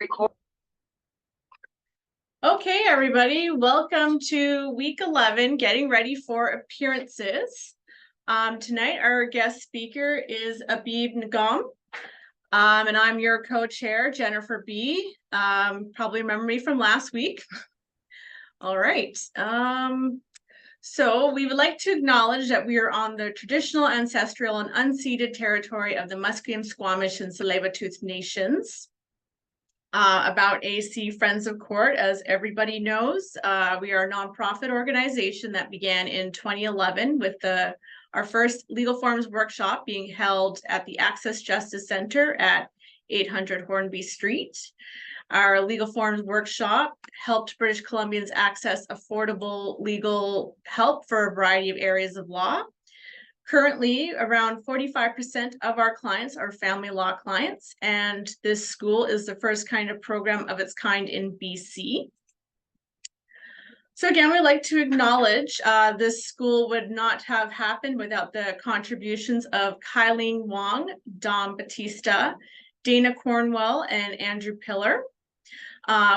Record. Okay, everybody, welcome to week 11, getting ready for appearances. Tonight, our guest speaker is Abib Nagam, and I'm your co-chair, Jennifer B. Probably remember me from last week. All right. So we would like to acknowledge that we are on the traditional, ancestral, and unceded territory of the Musqueam, Squamish, and Tsleil-Waututh nations. About AC Friends of Court, as everybody knows, we are a nonprofit organization that began in 2011 with our first legal forms workshop being held at the Access Justice Center at 800 Hornby Street. Our legal forms workshop helped British Columbians access affordable legal help for a variety of areas of law. Currently, around 45% of our clients are family law clients, and this school is the first kind of program of its kind in BC. So again, we'd like to acknowledge this school would not have happened without the contributions of Kylene Wong, Dom Batista, Dana Cornwell, and Andrew Pillar.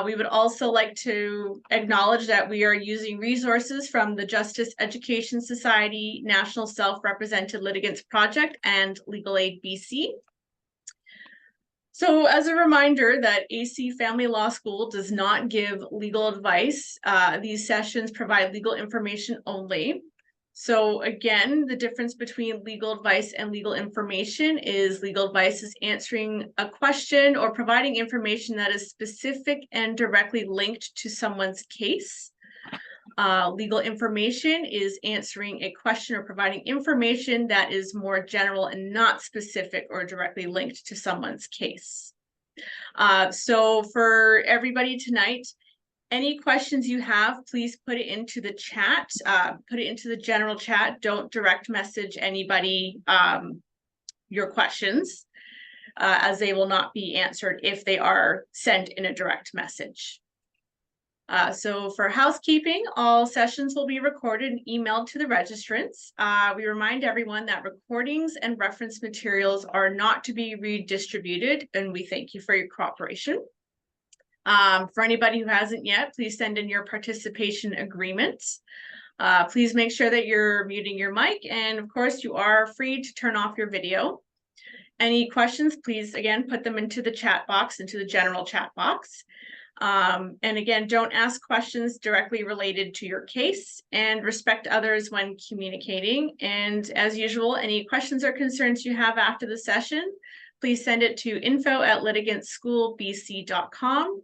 We would also like to acknowledge that we are using resources from the Justice Education Society, National Self-Represented Litigants Project, and Legal Aid BC. So as a reminder that AC Family Law School does not give legal advice, these sessions provide legal information only. So again, the difference between legal advice and legal information is legal advice is answering a question or providing information that is specific and directly linked to someone's case. Legal information is answering a question or providing information that is more general and not specific or directly linked to someone's case. So for everybody tonight, any questions you have, please put it into the chat, put it into the general chat. Don't direct message anybody your questions, as they will not be answered if they are sent in a direct message. So for housekeeping, all sessions will be recorded and emailed to the registrants. We remind everyone that recordings and reference materials are not to be redistributed, and we thank you for your cooperation. For anybody who hasn't yet, please send in your participation agreements. Please make sure that you're muting your mic, and of course you are free to turn off your video. Any questions, please again put them into the chat box, into the general chat box. And again, don't ask questions directly related to your case, and respect others when communicating. And as usual, any questions or concerns you have after the session, please send it to info@litigantschoolbc.com.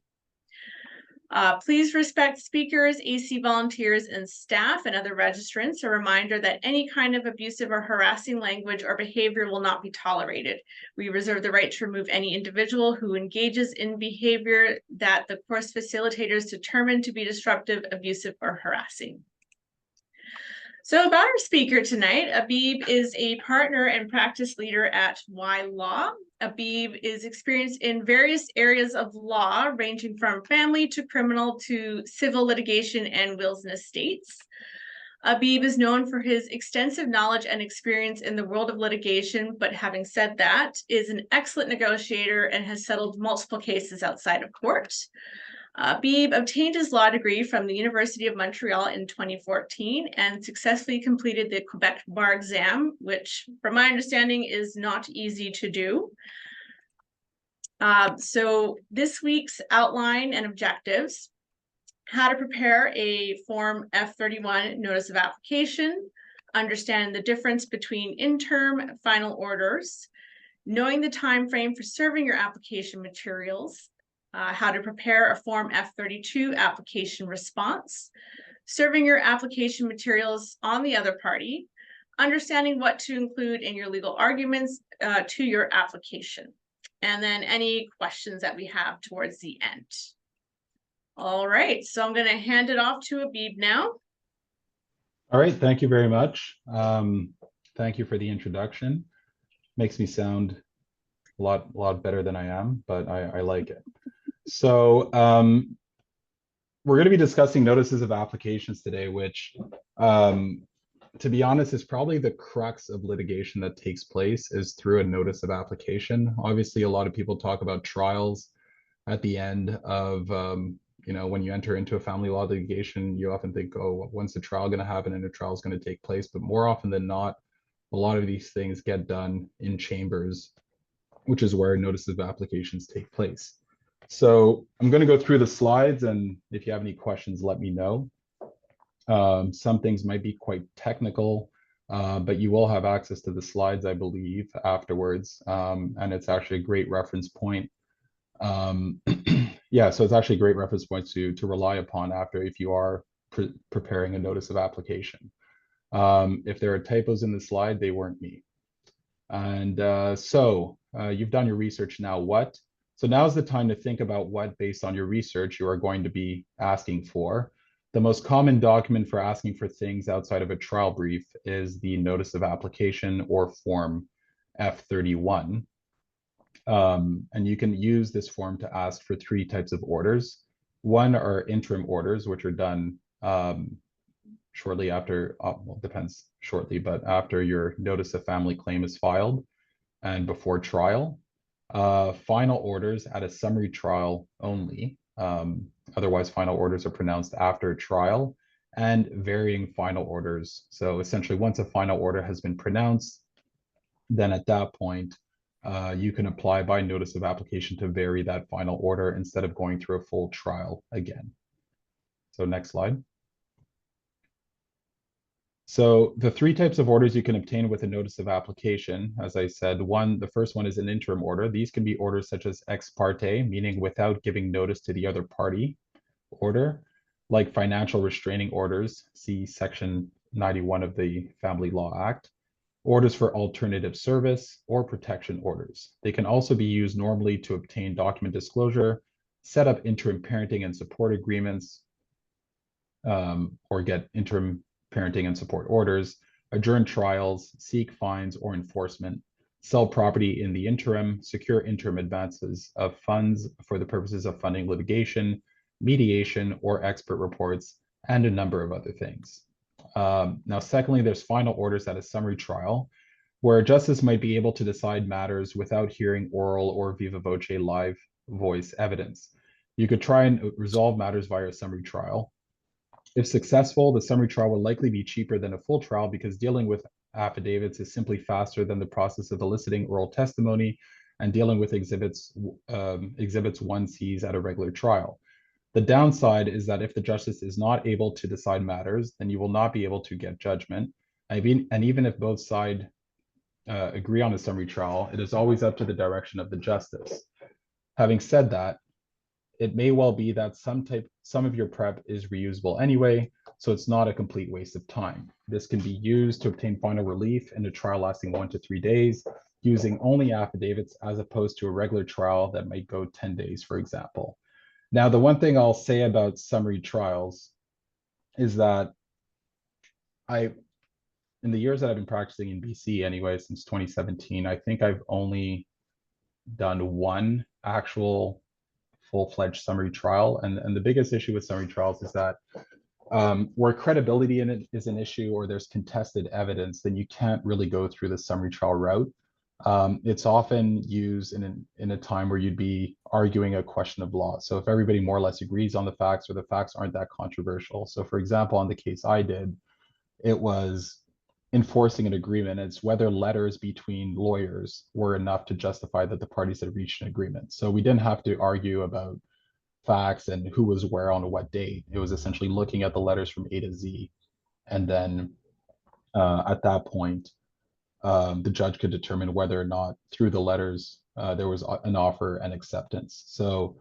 Please respect speakers, AC volunteers, and staff and other registrants. A reminder that any kind of abusive or harassing language or behavior will not be tolerated. We reserve the right to remove any individual who engages in behavior that the course facilitators determine to be disruptive, abusive, or harassing. So about our speaker tonight, Abib is a partner and practice leader at Y Law. Abib is experienced in various areas of law, ranging from family to criminal to civil litigation and wills and estates. Abib is known for his extensive knowledge and experience in the world of litigation, but having said that, is an excellent negotiator and has settled multiple cases outside of court. Abib obtained his law degree from the University of Montreal in 2014 and successfully completed the Quebec bar exam, which, from my understanding, is not easy to do. So this week's outline and objectives: how to prepare a Form F31 notice of application, understand the difference between interim final orders, knowing the time frame for serving your application materials, how to prepare a Form F32 application response, serving your application materials on the other party, understanding what to include in your legal arguments to your application, and then any questions that we have towards the end. All right, so I'm going to hand it off to Abib now. All right, thank you very much. Thank you for the introduction. Makes me sound a lot better than I am, but I like it. So we're going to be discussing notices of applications today, which, to be honest, is probably the crux of litigation that takes place is through a notice of application. Obviously, a lot of people talk about trials, at the end of, when you enter into a family law litigation, you often think, oh, when's the trial going to happen and the trial is going to take place? But more often than not, a lot of these things get done in chambers, which is where notices of applications take place. So I'm going to go through the slides, and if you have any questions, let me know. Some things might be quite technical, but you will have access to the slides, I believe, afterwards. And it's actually a great reference point. Yeah, so it's actually a great reference point to rely upon after if you are preparing a notice of application. If there are typos in the slide, they weren't me. And you've done your research, now what? So now's the time to think about what, based on your research, you are going to be asking for. The most common document for asking for things outside of a trial brief is the notice of application, or form F31. And you can use this form to ask for 3 types of orders. One are interim orders, which are done shortly after, well, depends shortly, but after your notice of family claim is filed and before trial. Final orders at a summary trial only. Otherwise, final orders are pronounced after trial, and varying final orders. So essentially, once a final order has been pronounced, then at that point, you can apply by notice of application to vary that final order instead of going through a full trial again. So next slide. So the 3 types of orders you can obtain with a notice of application, as I said, the first one is an interim order. These can be orders such as ex parte, meaning without giving notice to the other party order, like financial restraining orders, see Section 91 of the Family Law Act, orders for alternative service, or protection orders. They can also be used normally to obtain document disclosure, set up interim parenting and support agreements, or get interim parenting and support orders, adjourn trials, seek fines or enforcement, sell property in the interim, secure interim advances of funds for the purposes of funding litigation, mediation, or expert reports, and a number of other things. Now, secondly, there's final orders at a summary trial, where a justice might be able to decide matters without hearing oral or viva voce live voice evidence. You could try and resolve matters via a summary trial. If successful, the summary trial will likely be cheaper than a full trial because dealing with affidavits is simply faster than the process of eliciting oral testimony and dealing with exhibits 1Cs at a regular trial. The downside is that if the justice is not able to decide matters, then you will not be able to get judgment. And even if both sides agree on a summary trial, it is always up to the direction of the justice. Having said that, it may well be that some of your prep is reusable anyway, so it's not a complete waste of time. This can be used to obtain final relief in a trial lasting 1 to 3 days, using only affidavits as opposed to a regular trial that might go 10 days, for example. Now, the one thing I'll say about summary trials is that in the years that I've been practicing in BC anyway, since 2017, I think I've only done 1 actual full-fledged summary trial. And the biggest issue with summary trials is that where credibility in it is an issue, or there's contested evidence, then you can't really go through the summary trial route. It's often used in a time where you'd be arguing a question of law. So if everybody more or less agrees on the facts, or the facts aren't that controversial. So for example, on the case I did, it was enforcing an agreement. It's whether letters between lawyers were enough to justify that the parties had reached an agreement. So we didn't have to argue about facts and who was where on what date. It was essentially looking at the letters from A to Z. And then at that point, the judge could determine whether or not through the letters there was an offer and acceptance. So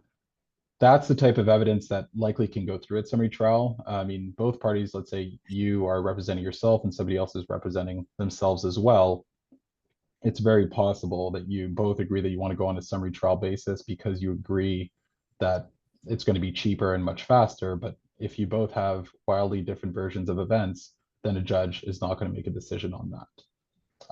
that's the type of evidence that likely can go through at summary trial. I mean, both parties, let's say you are representing yourself and somebody else is representing themselves as well. It's very possible that you both agree that you want to go on a summary trial basis because you agree that it's going to be cheaper and much faster. But if you both have wildly different versions of events, then a judge is not going to make a decision on that.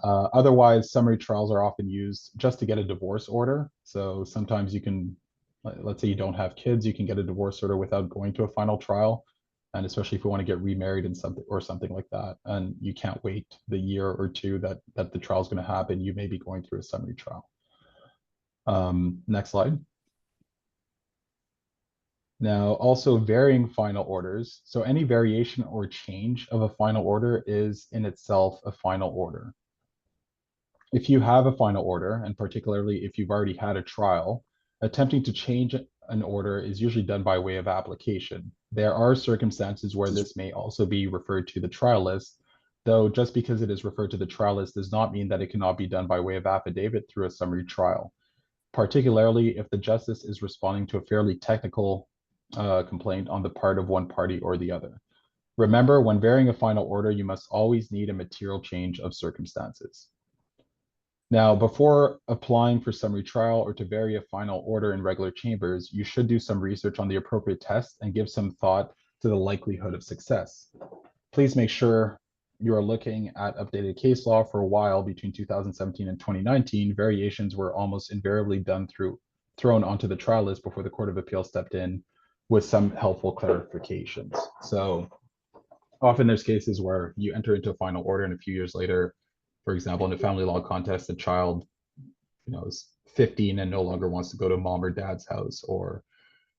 Otherwise, summary trials are often used just to get a divorce order. So sometimes you can, let's say you don't have kids, you can get a divorce order without going to a final trial. And especially if you want to get remarried and something like that, and you can't wait the year or 2 that the trial is going to happen, you may be going through a summary trial. Next slide. Now, also varying final orders. So any variation or change of a final order is in itself a final order. If you have a final order, and particularly if you've already had a trial, attempting to change an order is usually done by way of application. There are circumstances where this may also be referred to the trial list, though just because it is referred to the trial list does not mean that it cannot be done by way of affidavit through a summary trial, particularly if the justice is responding to a fairly technical complaint on the part of one party or the other. Remember, when varying a final order, you must always need a material change of circumstances. Now, before applying for summary trial or to vary a final order in regular chambers, you should do some research on the appropriate test and give some thought to the likelihood of success. Please make sure you are looking at updated case law. For a while between 2017 and 2019, variations were almost invariably thrown onto the trial list before the Court of Appeal stepped in with some helpful clarifications. So often there's cases where you enter into a final order and a few years later, for example, in a family law contest, the child, is 15 and no longer wants to go to mom or dad's house, or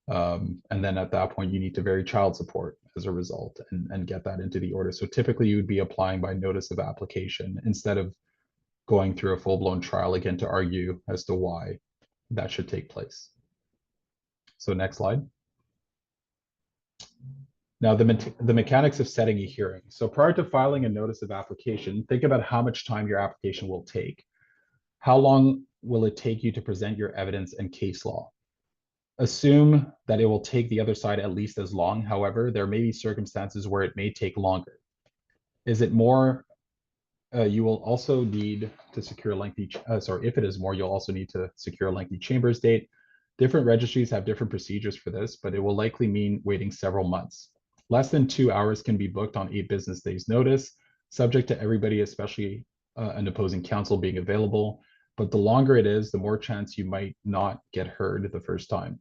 and then at that point you need to vary child support as a result and get that into the order. So typically you would be applying by notice of application instead of going through a full-blown trial again to argue as to why that should take place. So next slide. Now, the mechanics of setting a hearing. So prior to filing a notice of application, think about how much time your application will take. How long will it take you to present your evidence and case law? Assume that it will take the other side at least as long. However, there may be circumstances where it may take longer. Is it more? You will also need to secure a lengthy, if it is more, you'll also need to secure a lengthy chambers date. Different registries have different procedures for this, but it will likely mean waiting several months. Less than 2 hours can be booked on 8 business days notice, subject to everybody, especially an opposing counsel, being available. But the longer it is, the more chance you might not get heard the first time.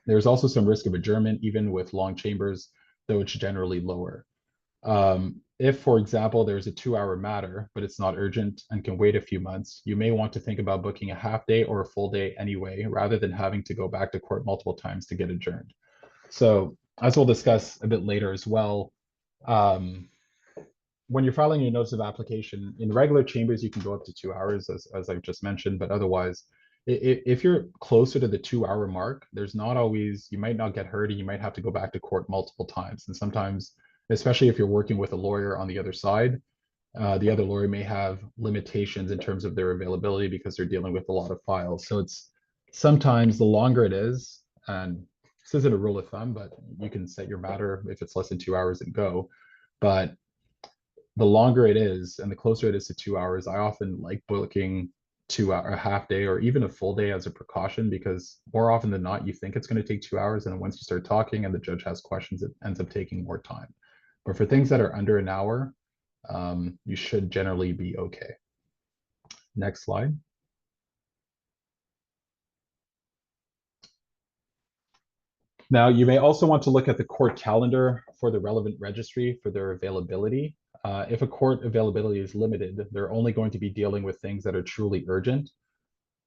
There's also some risk of adjournment, even with long chambers, though it's generally lower. If, for example, there's a 2-hour matter, but it's not urgent and can wait a few months, you may want to think about booking a half day or a full day anyway, rather than having to go back to court multiple times to get adjourned. So as we'll discuss a bit later as well, when you're filing your notice of application, in regular chambers, you can go up to 2 hours, as I've just mentioned, but otherwise, if you're closer to the 2-hour mark, there's not always, you might not get heard and you might have to go back to court multiple times. And sometimes, especially if you're working with a lawyer on the other side, the other lawyer may have limitations in terms of their availability because they're dealing with a lot of files. So it's sometimes the longer it is, and this isn't a rule of thumb, but you can set your matter if it's less than 2 hours and go. But the longer it is and the closer it is to 2 hours, I often like booking 2 hour, a half day, or even a full day as a precaution, because more often than not, you think it's going to take 2 hours. And once you start talking and the judge has questions, it ends up taking more time. But for things that are under an hour, you should generally be okay. Next slide. Now, you may also want to look at the court calendar for the relevant registry for their availability. If a court availability is limited, they're only going to be dealing with things that are truly urgent.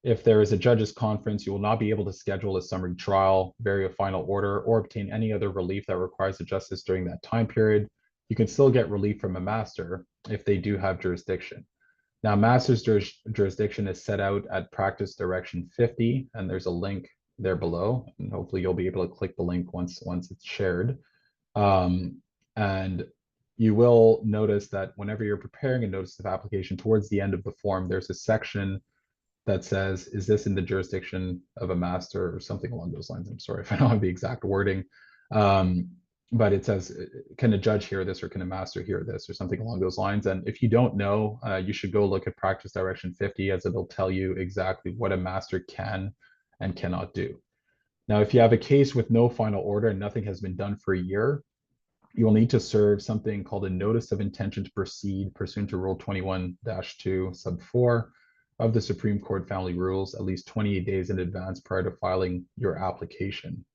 If there is a judge's conference, you will not be able to schedule a summary trial, vary a final order, or obtain any other relief that requires a justice during that time period. You can still get relief from a master if they do have jurisdiction. Now, master's jurisdiction is set out at Practice Direction 50, and there's a link there below, and hopefully you'll be able to click the link once it's shared. And you will notice that whenever you're preparing a notice of application, towards the end of the form, there's a section that says, is this in the jurisdiction of a master, or something along those lines. I'm sorry if I don't have the exact wording. But it says, can a judge hear this, or can a master hear this, or something along those lines. And if you don't know, you should go look at Practice Direction 50, as it'll tell you exactly what a master can and cannot do. Now, if you have a case with no final order and nothing has been done for a year, you will need to serve something called a Notice of Intention to Proceed pursuant to Rule 21-2 sub 4 of the Supreme Court Family Rules at least 28 days in advance prior to filing your application.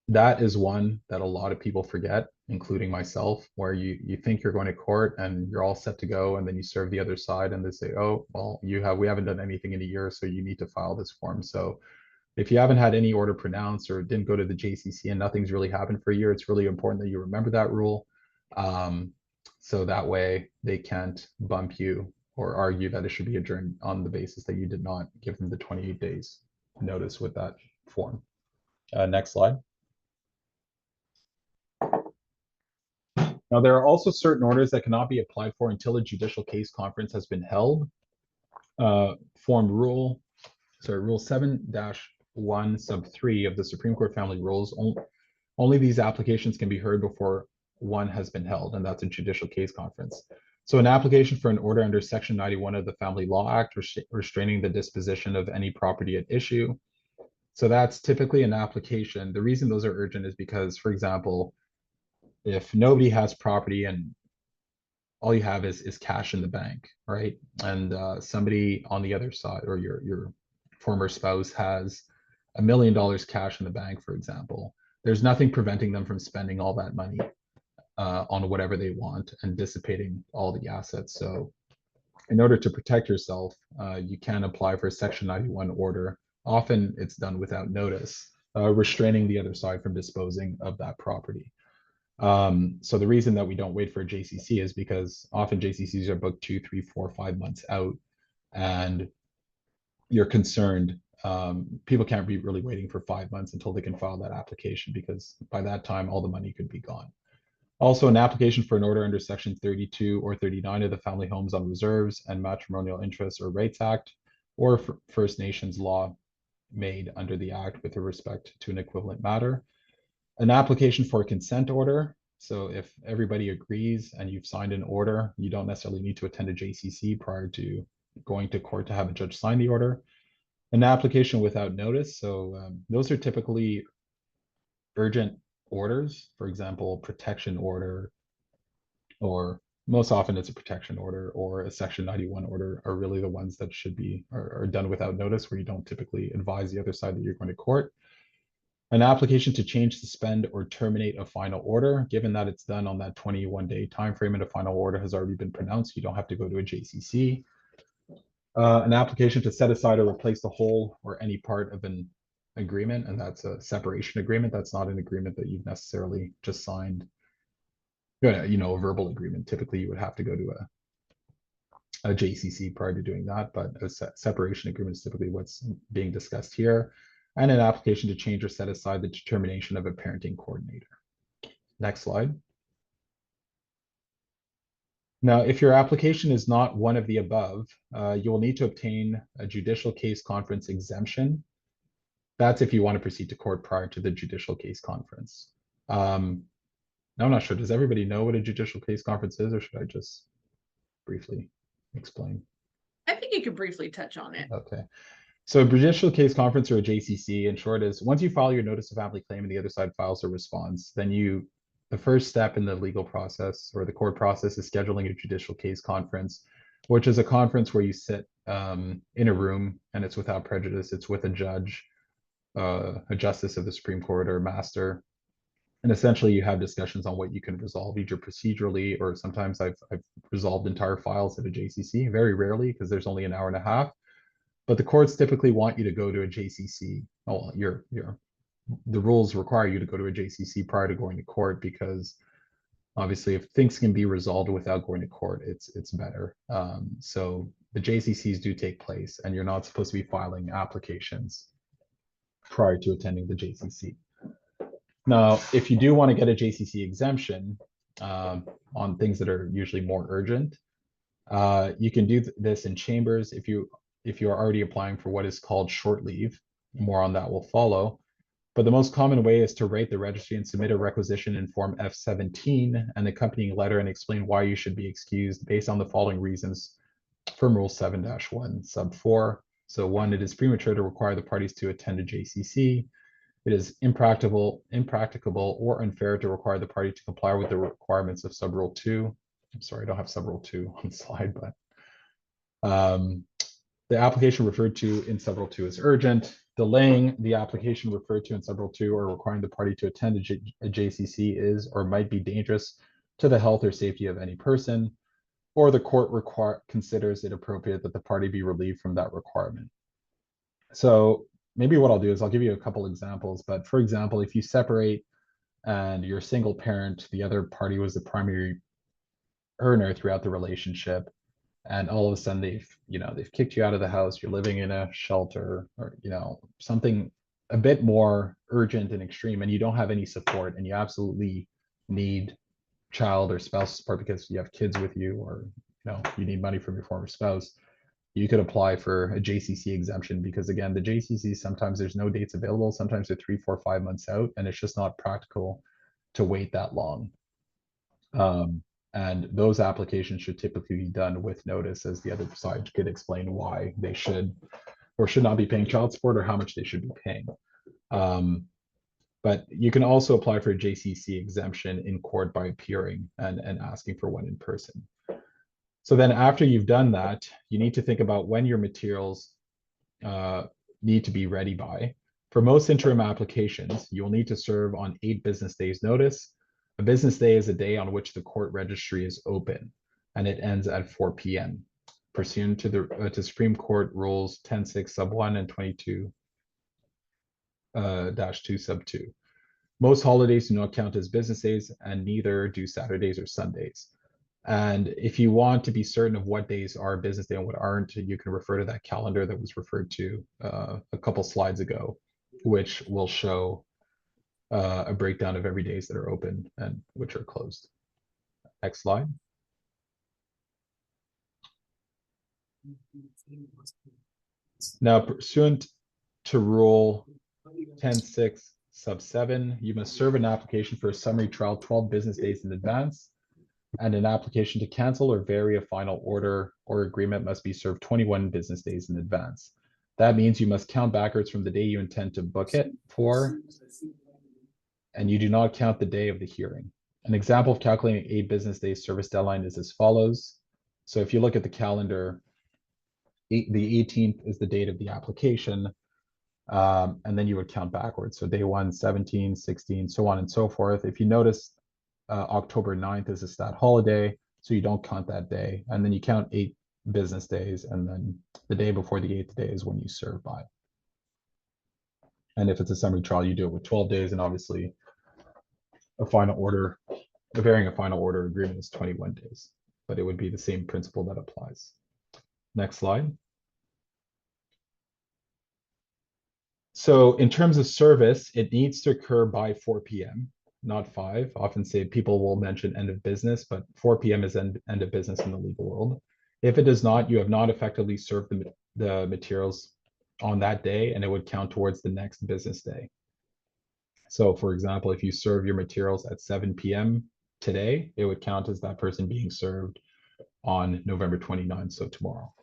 That is one that a lot of people forget, including myself, where you think you're going to court and you're all set to go, and then you serve the other side and they say, oh, well, we haven't done anything in a year, so you need to file this form. So if you haven't had any order pronounced or didn't go to the JCC and nothing's really happened for a year, it's really important that you remember that rule. So that way they can't bump you or argue that it should be adjourned on the basis that you did not give them the 28 days notice with that form. Next slide. Now, there are also certain orders that cannot be applied for until a judicial case conference has been held. Rule 7-1 sub 3 of the Supreme Court Family Rules, only these applications can be heard before one has been held, and that's a judicial case conference. So an application for an order under Section 91 of the Family Law Act restraining the disposition of any property at issue. So that's typically an application. The reason those are urgent is because, for example, if nobody has property and all you have is cash in the bank, right? And somebody on the other side, or your former spouse, has $1 million cash in the bank, for example, there's nothing preventing them from spending all that money on whatever they want and dissipating all the assets. So in order to protect yourself, you can apply for a Section 91 order. Often it's done without notice, restraining the other side from disposing of that property. So the reason that we don't wait for a JCC is because often JCCs are booked 2, 3, 4, 5 months out, and you're concerned. People can't be really waiting for 5 months until they can file that application, because by that time, all the money could be gone. Also, an application for an order under Section 32 or 39 of the Family Homes on Reserves and Matrimonial Interests or Rights Act, or First Nations law made under the Act with respect to an equivalent matter. An application for a consent order. So if everybody agrees and you've signed an order, you don't necessarily need to attend a JCC prior to going to court to have a judge sign the order. An application without notice. So those are typically urgent orders. For example, protection order, or most often it's a protection order, or a Section 91 order, are really the ones that should be are done without notice, where you don't typically advise the other side that you're going to court. An application to change, suspend, or terminate a final order, given that it's done on that 21-day time frame and a final order has already been pronounced, you don't have to go to a JCC. An application to set aside or replace the whole or any part of an agreement, and that's a separation agreement. That's not an agreement that you've necessarily just signed, you know, a verbal agreement. Typically, you would have to go to a JCC prior to doing that, but a separation agreement is typically what's being discussed here. And an application to change or set aside the determination of a parenting coordinator. Next slide. Now, if your application is not one of the above, you will need to obtain a judicial case conference exemption. That's if you want to proceed to court prior to the judicial case conference. Now, I'm not sure, does everybody know what a judicial case conference is, or should I just briefly explain? I think you could briefly touch on it. Okay. So a judicial case conference, or a JCC in short, is once you file your notice of family claim and the other side files a response, then the first step in the legal process or the court process is scheduling a judicial case conference, which is a conference where you sit in a room and it's without prejudice. It's with a judge, a justice of the Supreme Court, or a master. And essentially you have discussions on what you can resolve, either procedurally, or sometimes I've resolved entire files at a JCC, very rarely because there's only an hour and a half. But the courts typically want you to go to a JCC. Oh, the rules require you to go to a JCC prior to going to court, because obviously if things can be resolved without going to court, it's better. So the JCCs do take place, and you're not supposed to be filing applications prior to attending the JCC. Now, if you do want to get a JCC exemption on things that are usually more urgent, you can do this in chambers if you are already applying for what is called short leave. More on that will follow. But the most common way is to write the registry and submit a requisition in Form F-17 and accompanying letter, and explain why you should be excused based on the following reasons from Rule 7-1 sub 4. So 1, it is premature to require the parties to attend a JCC. It is impracticable or unfair to require the party to comply with the requirements of sub Rule 2. I'm sorry, I don't have sub Rule 2 on the slide, but the application referred to in sub Rule 2 is urgent. Delaying the application referred to in sub Rule 2 or requiring the party to attend a JCC is or might be dangerous to the health or safety of any person, or the court considers it appropriate that the party be relieved from that requirement. So maybe what I'll do is I'll give you a couple examples, but for example, if you separate and you're a single parent, the other party was the primary earner throughout the relationship, and all of a sudden they've kicked you out of the house, you're living in a shelter, or something a bit more urgent and extreme, and you don't have any support, and you absolutely need child or spouse support because you have kids with you, or you need money from your former spouse, you could apply for a JCC exemption, because again, the JCC, sometimes there's no dates available, sometimes they're 3, 4, 5 months out, and it's just not practical to wait that long. And those applications should typically be done with notice, as the other side could explain why they should or should not be paying child support, or how much they should be paying. But you can also apply for a JCC exemption in court by appearing and asking for one in person. So then after you've done that, you need to think about when your materials need to be ready by. For most interim applications, you will need to serve on 8 business days notice. A business day is a day on which the court registry is open, and it ends at 4 p.m. pursuant to the Supreme Court rules 10.6 sub 1 and 22 -2 sub 2. Most holidays do not count as business days, and neither do Saturdays or Sundays. And if you want to be certain of what days are business day and what aren't, you can refer to that calendar that was referred to a couple slides ago, which will show a breakdown of every days that are open and which are closed. Next slide. Now, pursuant to Rule 10.6 sub 7, you must serve an application for a summary trial 12 business days in advance, and an application to cancel or vary a final order or agreement must be served 21 business days in advance. That means you must count backwards from the day you intend to book it for, and you do not count the day of the hearing. An example of calculating a business day service deadline is as follows. So if you look at the calendar, the 18th is the date of the application, and then you would count backwards. So day 1, 17, 16, so on and so forth. If you notice, October 9th is a stat holiday, so you don't count that day. And then you count 8 business days, and then the day before the 8th day is when you serve by. And if it's a summary trial, you do it with 12 days, and obviously varying a final order agreement is 21 days, but it would be the same principle that applies. Next slide. So in terms of service, it needs to occur by 4 p.m., not 5. Often say people will mention end of business, but 4 p.m. is end of business in the legal world. If it does not, you have not effectively served the materials on that day, and it would count towards the next business day. So for example, if you serve your materials at 7 p.m. today, it would count as that person being served on November 29th, so tomorrow.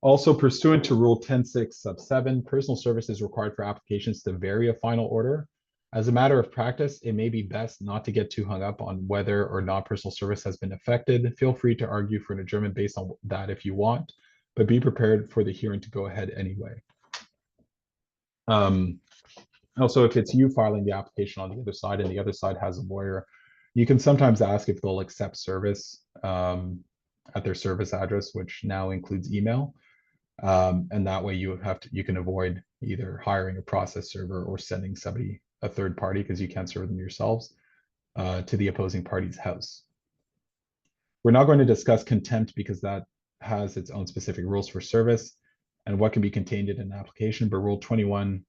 Also, pursuant to Rule 10.6 sub 7, personal service is required for applications to vary a final order. As a matter of practice, it may be best not to get too hung up on whether or not personal service has been affected. Feel free to argue for an adjournment based on that if you want, but be prepared for the hearing to go ahead anyway. Also, if it's you filing the application on the other side and the other side has a lawyer, you can sometimes ask if they'll accept service at their service address, which now includes email. And that way you can avoid either hiring a process server or sending somebody, a third party, because you can't serve them yourselves, to the opposing party's house. We're not going to discuss contempt because that has its own specific rules for service and what can be contained in an application, but Rule 21-7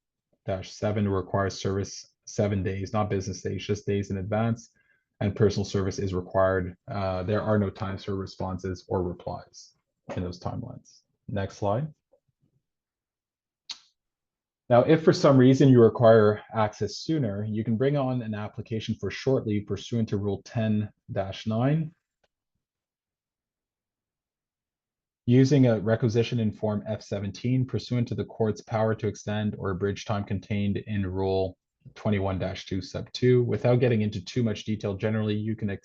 requires service 7 days, not business days, just days in advance, and personal service is required. There are no times for responses or replies in those timelines. Next slide. Now, if for some reason you require access sooner, you can bring on an application for short leave pursuant to Rule 10-9. Using a requisition in Form F-17 pursuant to the court's power to extend or abridge time contained in Rule 21-2 sub 2. Without getting into too much detail, generally you can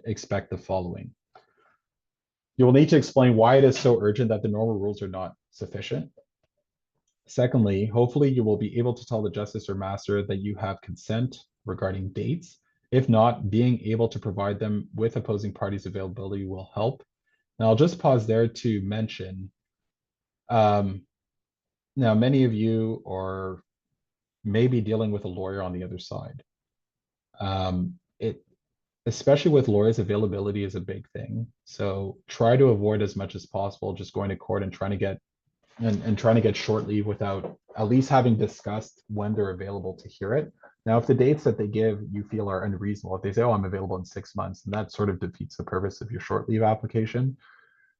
expect the following. You will need to explain why it is so urgent that the normal rules are not sufficient. Secondly, hopefully you will be able to tell the justice or master that you have consent regarding dates. If not, being able to provide them with opposing parties' availability will help. Now I'll just pause there to mention Now, many of you are maybe dealing with a lawyer on the other side. It, especially with lawyers, availability is a big thing. So try to avoid as much as possible just going to court and trying to get and trying to get short leave without at least having discussed when they're available to hear it. Now, if the dates that they give you feel are unreasonable, if they say, oh, I'm available in 6 months, then that sort of defeats the purpose of your short leave application.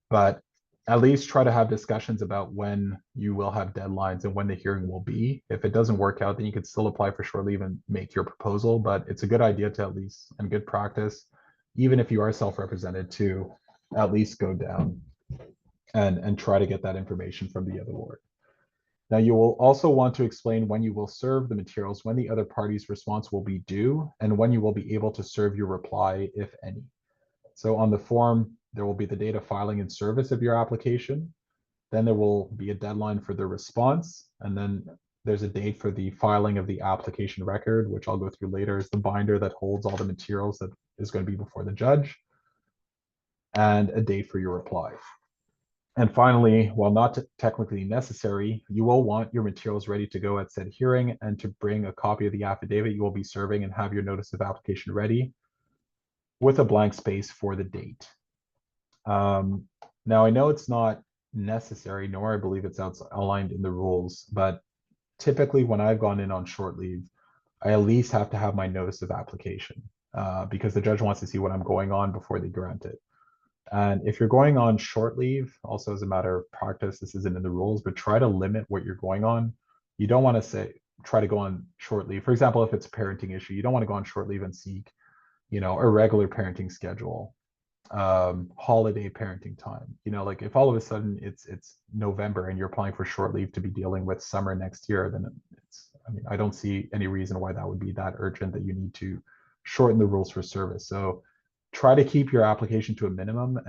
But at least try to have discussions about when you will have deadlines and when the hearing will be. If it doesn't work out, then you could still apply for short leave and make your proposal, but it's a good idea to at least, and good practice, even if you are self-represented, to at least go down and try to get that information from the other lawyer. Now, you will also want to explain when you will serve the materials, when the other party's response will be due, and when you will be able to serve your reply, if any. So on the form, there will be the date of filing and service of your application. Then there will be a deadline for the response. And then there's a date for the filing of the application record, which I'll go through later, is the binder that holds all the materials that is going to be before the judge, and a date for your reply. And finally, while not technically necessary, you will want your materials ready to go at said hearing and to bring a copy of the affidavit you will be serving and have your notice of application ready with a blank space for the date. Now, I know it's not necessary, nor I believe it's outlined in the rules, but typically when I've gone in on short leave, I at least have to have my notice of application because the judge wants to see what I'm going on before they grant it. And if you're going on short leave, also as a matter of practice, this isn't in the rules, but try to limit what you're going on. You don't want to try to go on short leave. For example, if it's a parenting issue, you don't want to go on short leave and seek, a regular parenting schedule, holiday parenting time. Like if all of a sudden it's November and you're applying for short leave to be dealing with summer next year, then I don't see any reason why that would be that urgent that you need to shorten the rules for service. So try to keep your application to a minimum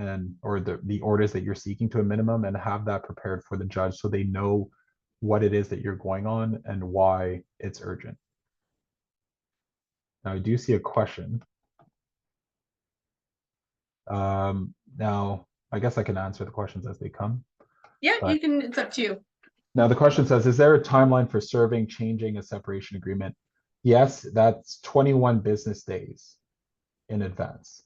or the orders that you're seeking to a minimum, and have that prepared for the judge so they know what it is that you're going on and why it's urgent. Now I do see a question. Now I guess I can answer the questions as they come. Yeah, you can, it's up to you. Now the question says, is there a timeline for serving, changing a separation agreement? Yes, that's 21 business days in advance.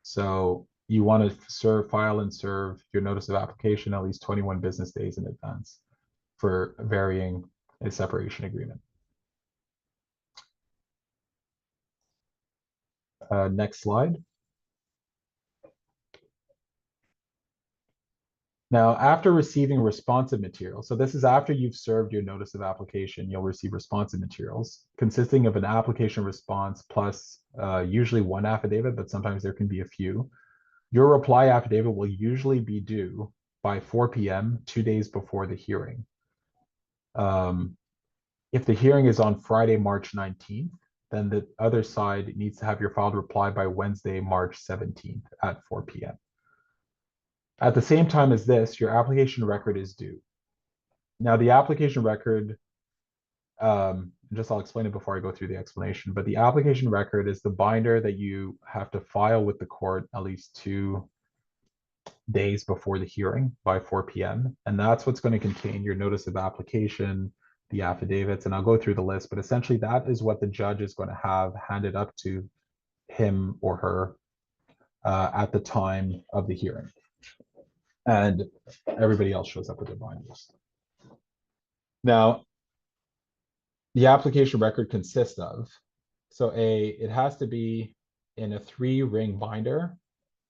So you want to file and serve your notice of application at least 21 business days in advance for varying a separation agreement. Next slide. Now, after receiving responsive material, so this is after you've served your notice of application, you'll receive responsive materials consisting of an application response plus usually one affidavit, but sometimes there can be a few. Your reply affidavit will usually be due by 4 p.m., 2 days before the hearing. If the hearing is on Friday, March 19th, then the other side needs to have your filed reply by Wednesday, March 17th at 4 p.m. At the same time as this, your application record is due. Now, the application record, I'll explain it before I go through the explanation, but the application record is the binder that you have to file with the court at least 2 days before the hearing by 4 p.m. And that's what's going to contain your notice of application, the affidavits, and I'll go through the list, but essentially that is what the judge is going to have handed up to him or her at the time of the hearing. And everybody else shows up with their binders. Now, the application record consists of, it has to be in a 3-ring binder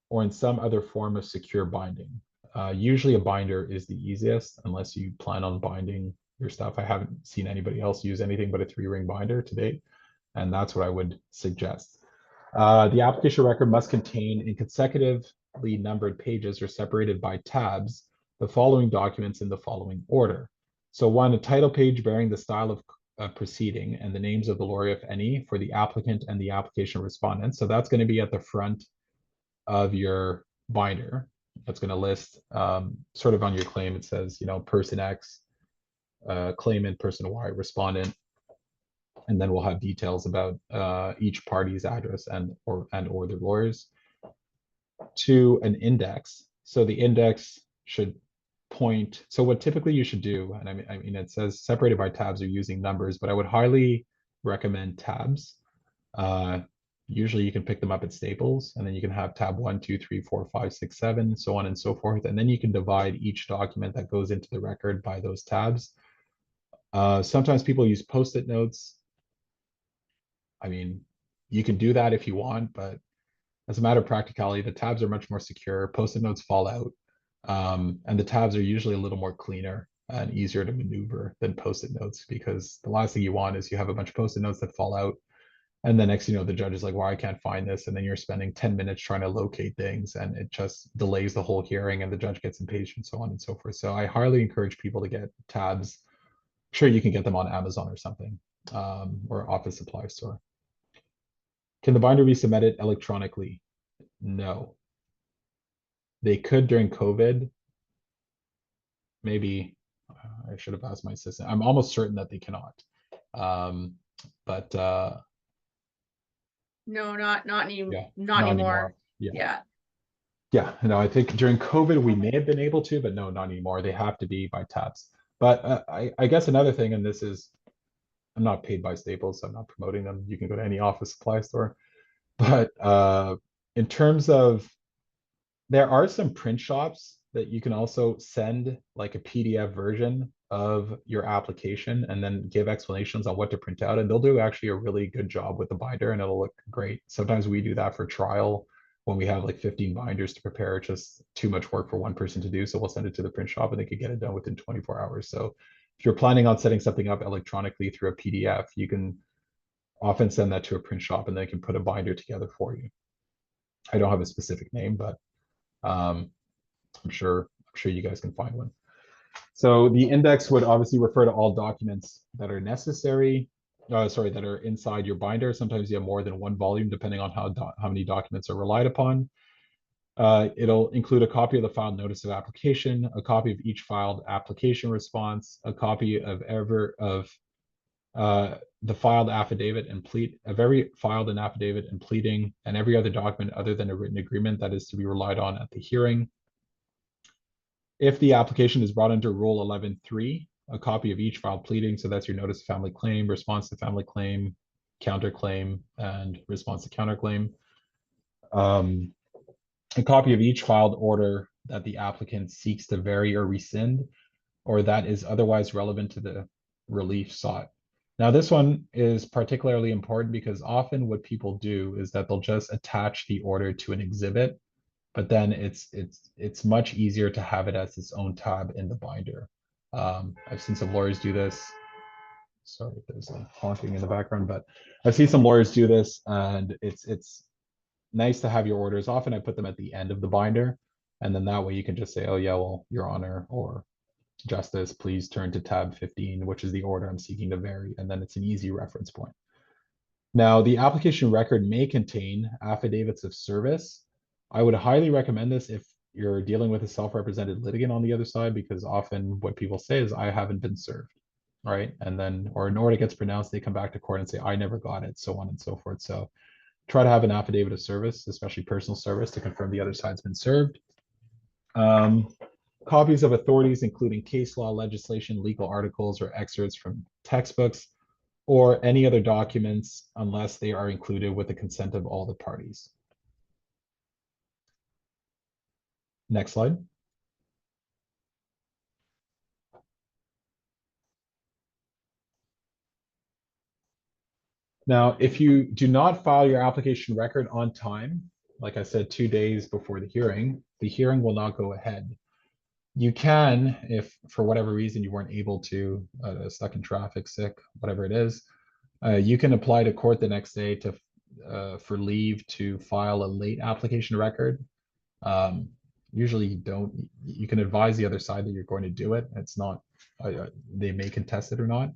or in some other form of secure binding. Usually a binder is the easiest unless you plan on binding your stuff. I haven't seen anybody else use anything but a 3-ring binder to date, and that's what I would suggest. The application record must contain in consecutively numbered pages or separated by tabs the following documents in the following order. So 1, a title page bearing the style of proceeding and the names of the lawyer, if any, for the applicant and the application respondent. So that's going to be at the front of your binder. That's going to list sort of on your claim. It says, person X, claimant, person Y, respondent, and then we'll have details about each party's address and or their lawyers. 2, an index. So the index should point, so what typically you should do, and I mean, it says separated by tabs or using numbers, but I would highly recommend tabs. Usually you can pick them up at Staples, and then you can have tab 1, 2, 3, 4, 5, 6, 7, so on and so forth. And then you can divide each document that goes into the record by those tabs. Sometimes people use Post-it notes. I mean, you can do that if you want, but as a matter of practicality, the tabs are much more secure. Post-it notes fall out, and the tabs are usually a little more cleaner and easier to maneuver than Post-it notes, because the last thing you want is you have a bunch of Post-it notes that fall out. And the next, the judge is like, well, I can't find this. And then you're spending 10 minutes trying to locate things, and it just delays the whole hearing, and the judge gets impatient, so on and so forth. So I highly encourage people to get tabs. Sure, you can get them on Amazon or something, or office supply store. Can the binder be submitted electronically? No. They could during COVID. Maybe I should have asked my assistant. I'm almost certain that they cannot. But No, not yeah, not anymore. Yeah. Yeah. Yeah, no, I think during COVID we may have been able to, but no, not anymore. They have to be by tabs. But I guess another thing, and this is, I'm not paid by Staples, so I'm not promoting them. You can go to any office supply store. But in terms of, there are some print shops that you can also send like a PDF version of your application and then give explanations on what to print out. And they'll do actually a really good job with the binder, and it'll look great. Sometimes we do that for trial when we have like 15 binders to prepare. It's just too much work for one person to do. So we'll send it to the print shop and they could get it done within 24 hours. So if you're planning on setting something up electronically through a PDF, you can often send that to a print shop and they can put a binder together for you. I don't have a specific name, but I'm sure you guys can find one. So the index would obviously refer to all documents that are necessary, that are inside your binder. Sometimes you have more than one volume, depending on how many documents are relied upon. It'll include a copy of the filed notice of application, a copy of each filed application response, a copy of the filed affidavit and of every filed and affidavit and pleading, and every other document other than a written agreement that is to be relied on at the hearing. If the application is brought under Rule 11.3, a copy of each filed pleading, so that's your notice of family claim, response to family claim, counterclaim, and response to counterclaim. A copy of each filed order that the applicant seeks to vary or rescind, or that is otherwise relevant to the relief sought. Now, this one is particularly important because often what people do is that they'll just attach the order to an exhibit, but then it's much easier to have it as its own tab in the binder. I've seen some lawyers do this. Sorry if there's a honking in the background, but I've seen some lawyers do this, and it's nice to have your orders. Often I put them at the end of the binder, and then that way you can just say, oh yeah, well, Your Honor, or Justice, please turn to tab 15, which is the order I'm seeking to vary, and then it's an easy reference point. Now, the application record may contain affidavits of service. I would highly recommend this if you're dealing with a self-represented litigant on the other side, because often what people say is, I haven't been served, right? And then, or an order gets pronounced, they come back to court and say, I never got it, so on and so forth. So try to have an affidavit of service, especially personal service, to confirm the other side's been served. Copies of authorities, including case law, legislation, legal articles, or excerpts from textbooks, or any other documents, unless they are included with the consent of all the parties. Next slide. Now, if you do not file your application record on time, like I said, 2 days before the hearing will not go ahead. You can, if for whatever reason you weren't able to, stuck in traffic, sick, whatever it is, you can apply to court the next day for leave to file a late application record. Usually you can advise the other side that you're going to do it. It's not, they may contest it or not.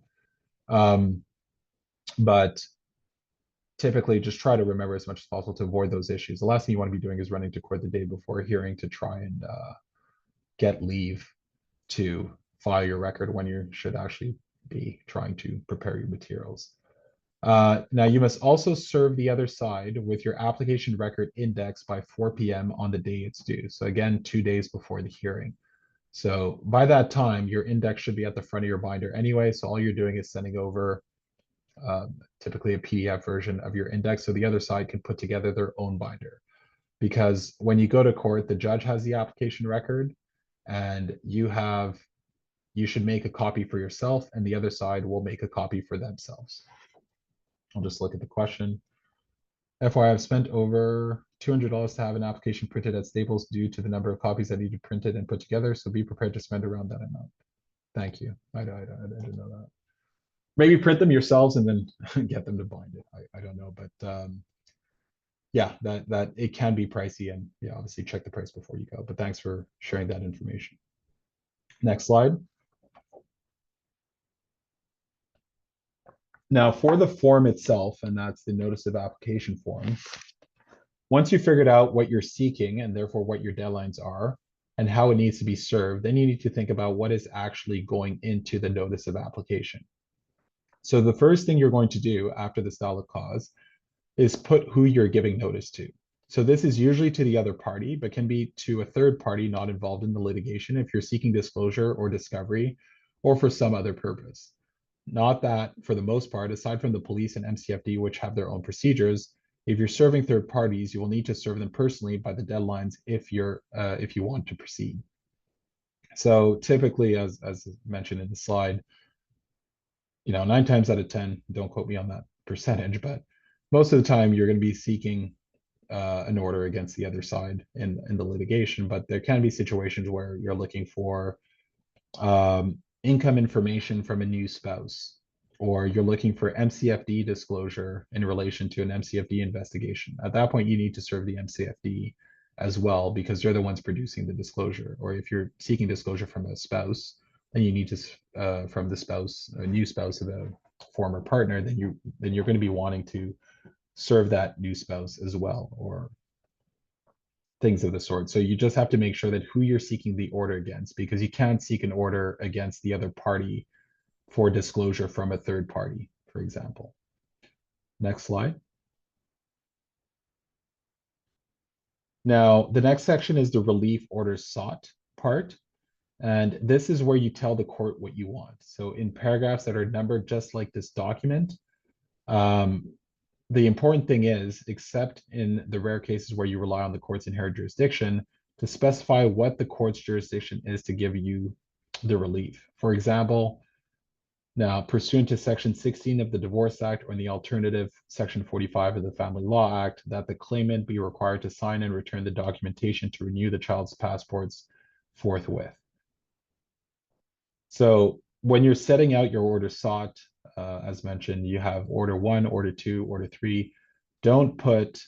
But typically just try to remember as much as possible to avoid those issues. The last thing you want to be doing is running to court the day before a hearing to try and get leave to file your record when you should actually be trying to prepare your materials. Now, you must also serve the other side with your application record index by 4 p.m. on the day it's due. So again, 2 days before the hearing. So by that time, your index should be at the front of your binder anyway. So all you're doing is sending over typically a PDF version of your index so the other side can put together their own binder. Because when you go to court, the judge has the application record and you should make a copy for yourself and the other side will make a copy for themselves. I'll just look at the question. FYI, I've spent over $200 to have an application printed at Staples due to the number of copies I need to print it and put together. So be prepared to spend around that amount. Thank you. I didn't know that. Maybe print them yourselves and then get them to bind it. I don't know, but yeah, that it can be pricey and yeah, obviously check the price before you go. But thanks for sharing that information. Next slide. Now for the form itself, and that's the notice of application form. Once you figured out what you're seeking and therefore what your deadlines are and how it needs to be served, then you need to think about what is actually going into the notice of application. So the first thing you're going to do after the style of cause is put who you're giving notice to. So this is usually to the other party, but can be to a third party not involved in the litigation if you're seeking disclosure or discovery or for some other purpose. Not that for the most part, aside from the police and MCFD, which have their own procedures, if you're serving third parties, you will need to serve them personally by the deadlines if you want to proceed. So typically, as mentioned in the slide, 9 times out of 10, don't quote me on that percentage, but most of the time you're going to be seeking an order against the other side in the litigation. But there can be situations where you're looking for income information from a new spouse, or you're looking for MCFD disclosure in relation to an MCFD investigation. At that point, you need to serve the MCFD as well because they're the ones producing the disclosure. Or if you're seeking disclosure from a spouse, then you need to from the spouse, a new spouse of a former partner, then you're going to be wanting to serve that new spouse as well, or things of the sort. So you just have to make sure that who you're seeking the order against, because you can't seek an order against the other party for disclosure from a third party, for example. Next slide. Now, the next section is the relief orders sought part. And this is where you tell the court what you want. So in paragraphs that are numbered just like this document, the important thing is, except in the rare cases where you rely on the court's inherent jurisdiction, to specify what the court's jurisdiction is to give you the relief. For example, now pursuant to Section 16 of the Divorce Act or in the alternative Section 45 of the Family Law Act, that the claimant be required to sign and return the documentation to renew the child's passports forthwith. So when you're setting out your order sought, as mentioned, you have order 1, order 2, order 3. Don't put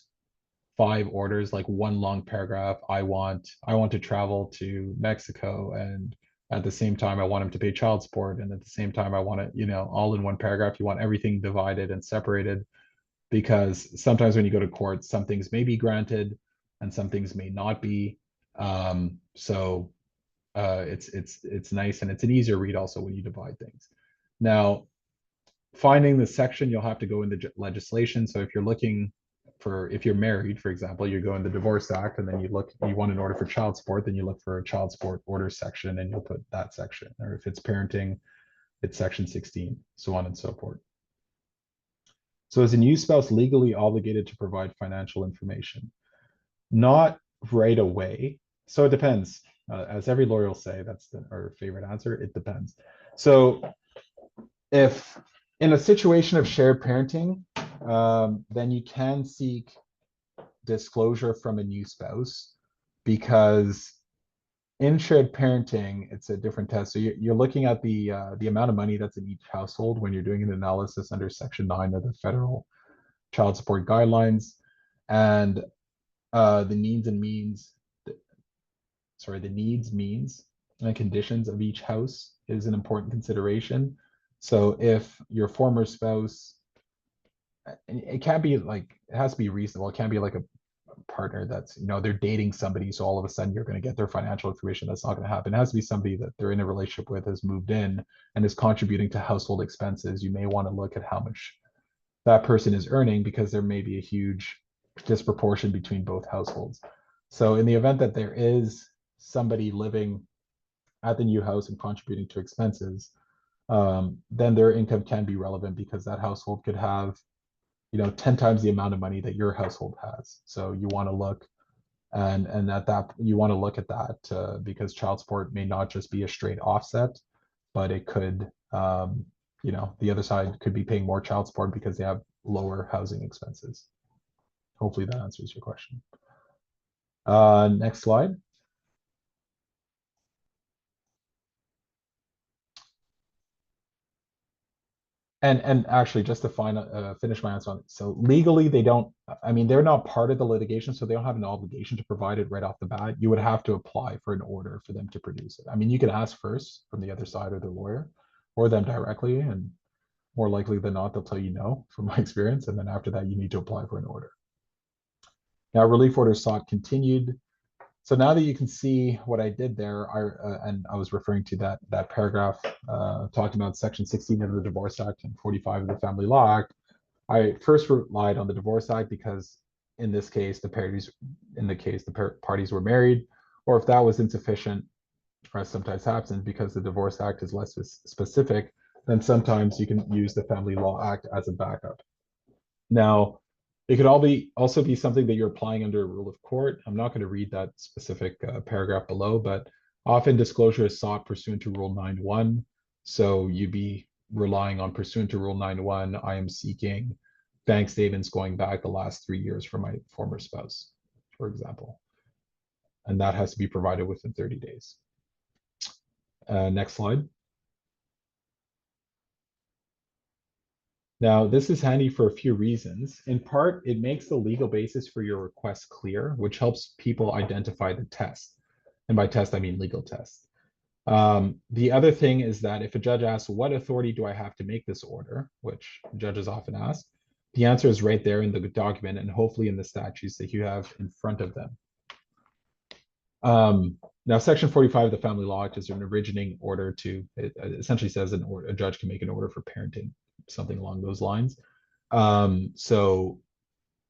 5 orders, like one long paragraph. I want to travel to Mexico, and at the same time I want him to pay child support, and at the same time I want it, all in one paragraph. You want everything divided and separated, because sometimes when you go to court, some things may be granted and some things may not be. It's nice, and it's an easier read also when you divide things. Now, finding the section, you'll have to go into legislation. So if you're married, for example, you go in the Divorce Act, and then you want an order for child support, then you look for a child support order section and you'll put that section. Or if it's parenting, it's Section 16, so on and so forth. So is a new spouse legally obligated to provide financial information? Not right away. So it depends. As every lawyer will say, that's our favorite answer. It depends. So if in a situation of shared parenting, then you can seek disclosure from a new spouse, because in shared parenting, it's a different test. So you're looking at the amount of money that's in each household when you're doing an analysis under Section 9 of the federal child support guidelines, and the needs, means, and conditions of each house is an important consideration. So if your former spouse, it can't be like, it has to be reasonable. It can't be like a partner that's, they're dating somebody, so all of a sudden you're going to get their financial information. That's not going to happen. It has to be somebody that they're in a relationship with, has moved in, and is contributing to household expenses. You may want to look at how much that person is earning, because there may be a huge disproportion between both households. So in the event that there is somebody living at the new house and contributing to expenses, then their income can be relevant because that household could have, 10 times the amount of money that your household has. So you want to look and at that you want to look at that because child support may not just be a straight offset, but it could, the other side could be paying more child support because they have lower housing expenses. Hopefully that answers your question. Next slide. And actually, just to finish my answer on it. So legally, they don't. I mean, they're not part of the litigation, so they don't have an obligation to provide it right off the bat. You would have to apply for an order for them to produce it. I mean, you can ask first from the other side or the lawyer, or them directly, and more likely than not, they'll tell you no, from my experience. And then after that, you need to apply for an order. Now, relief orders sought continued. So now that you can see what I did there, and I was referring to that paragraph talking about Section 16 of the Divorce Act and 45 of the Family Law Act. I first relied on the Divorce Act because in this case, the parties were married, or if that was insufficient, as sometimes happens because the Divorce Act is less specific, then sometimes you can use the Family Law Act as a backup. Now, it could also be something that you're applying under a rule of court. I'm not going to read that specific paragraph below, but often disclosure is sought pursuant to Rule 9.1. So you'd be relying on pursuant to Rule 9.1. I am seeking bank statements going back the last 3 years for my former spouse, for example. And that has to be provided within 30 days. Next slide. Now, this is handy for a few reasons. In part, it makes the legal basis for your request clear, which helps people identify the test. And by test, I mean legal test. The other thing is that if a judge asks, what authority do I have to make this order, which judges often ask, the answer is right there in the document and hopefully in the statutes that you have in front of them. Now, Section 45 of the Family Law Act is an originating order it essentially says a judge can make an order for parenting, something along those lines. So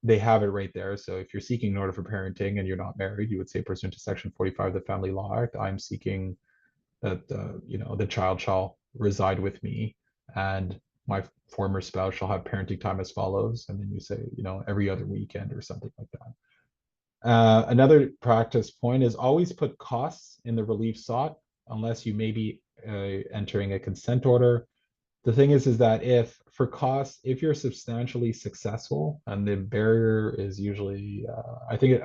they have it right there. So if you're seeking an order for parenting and you're not married, you would say pursuant to Section 45 of the Family Law Act, I'm seeking that the child shall reside with me and my former spouse shall have parenting time as follows. And then you say, every other weekend or something like that. Another practice point is always put costs in the relief sought unless you may be entering a consent order. The thing is that if for costs, if you're substantially successful, and the barrier is usually, I think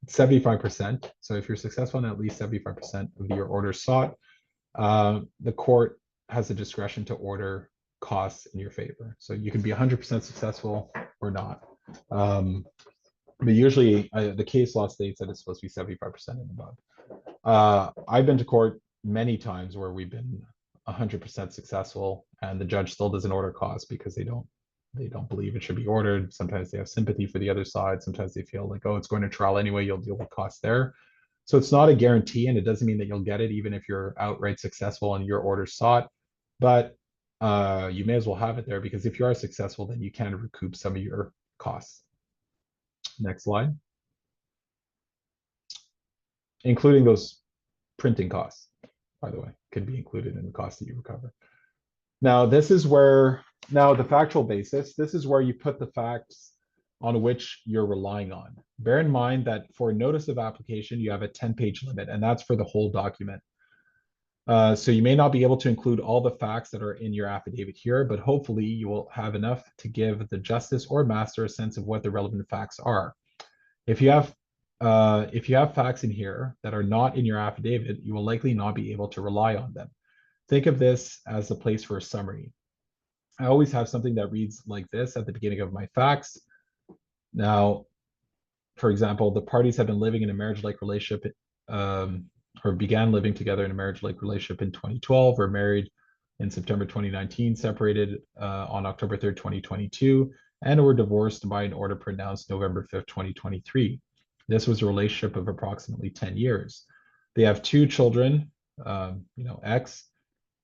it's 75%. So if you're successful in at least 75% of your orders sought, the court has the discretion to order costs in your favor. So you can be 100% successful or not. But usually the case law states that it's supposed to be 75% and above. I've been to court many times where we've been 100% successful and the judge still doesn't order costs because they don't believe it should be ordered. Sometimes they have sympathy for the other side. Sometimes they feel like, oh, it's going to trial anyway, you'll deal with costs there. So it's not a guarantee, and it doesn't mean that you'll get it even if you're outright successful and your order sought. But you may as well have it there because if you are successful, then you can recoup some of your costs. Next slide. Including those printing costs, by the way, could be included in the cost that you recover. Now, this is where, the factual basis, this is where you put the facts on which you're relying on. Bear in mind that for notice of application, you have a 10-page limit, and that's for the whole document. So you may not be able to include all the facts that are in your affidavit here, but hopefully you will have enough to give the justice or master a sense of what the relevant facts are. If you have facts in here that are not in your affidavit, you will likely not be able to rely on them. Think of this as a place for a summary. I always have something that reads like this at the beginning of my facts. Now, for example, the parties have been living in a marriage-like relationship or began living together in a marriage-like relationship in 2012, were married in September 2019, separated on October 3rd, 2022, and were divorced by an order pronounced November 5th, 2023. This was a relationship of approximately 10 years. They have 2 children, X,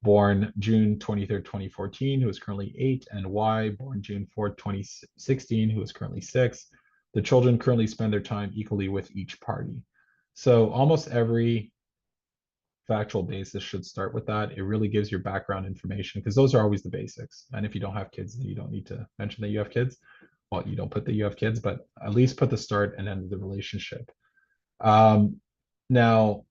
born June 23rd, 2014, who is currently 8, and Y, born June 4th, 2016, who is currently 6. The children currently spend their time equally with each party. So almost every factual basis should start with that. It really gives your background information because those are always the basics. And if you don't have kids, then you don't need to mention that you have kids. Well, you don't put that you have kids, but at least put the start and end of the relationship. Now,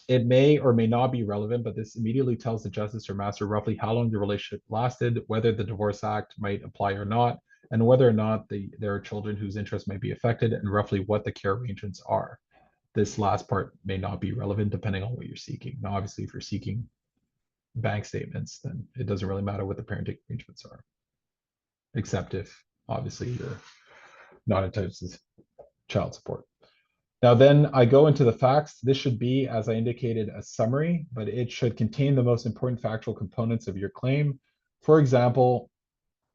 it may or may not be relevant, but this immediately tells the justice or master roughly how long the relationship lasted, whether the Divorce Act might apply or not, and whether or not there are children whose interests might be affected, and roughly what the care arrangements are. This last part may not be relevant depending on what you're seeking. Now, obviously, if you're seeking bank statements, then it doesn't really matter what the parenting arrangements are, except if obviously you're not entitled to child support. Now then I go into the facts. This should be, as I indicated, a summary, but it should contain the most important factual components of your claim. For example,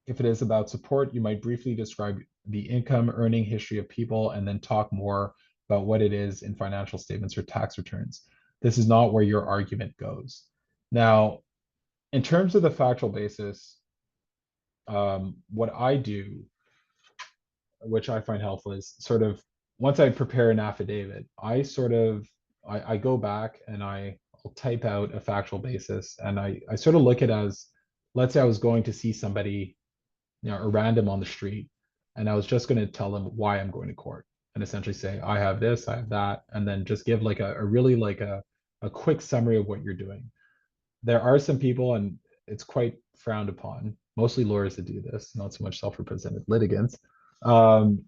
if it is about support, you might briefly describe the income earning history of people and then talk more about what it is in financial statements or tax returns. This is not where your argument goes. Now, in terms of the factual basis, what I do, which I find helpful, is sort of once I prepare an affidavit, I go back and I'll type out a factual basis, and I sort of look at it as, let's say I was going to see somebody, a random on the street, and I was just going to tell them why I'm going to court, and essentially say I have this, I have that, and then just give like a really like a quick summary of what you're doing. There are some people, and it's quite frowned upon, mostly lawyers that do this, not so much self-represented litigants,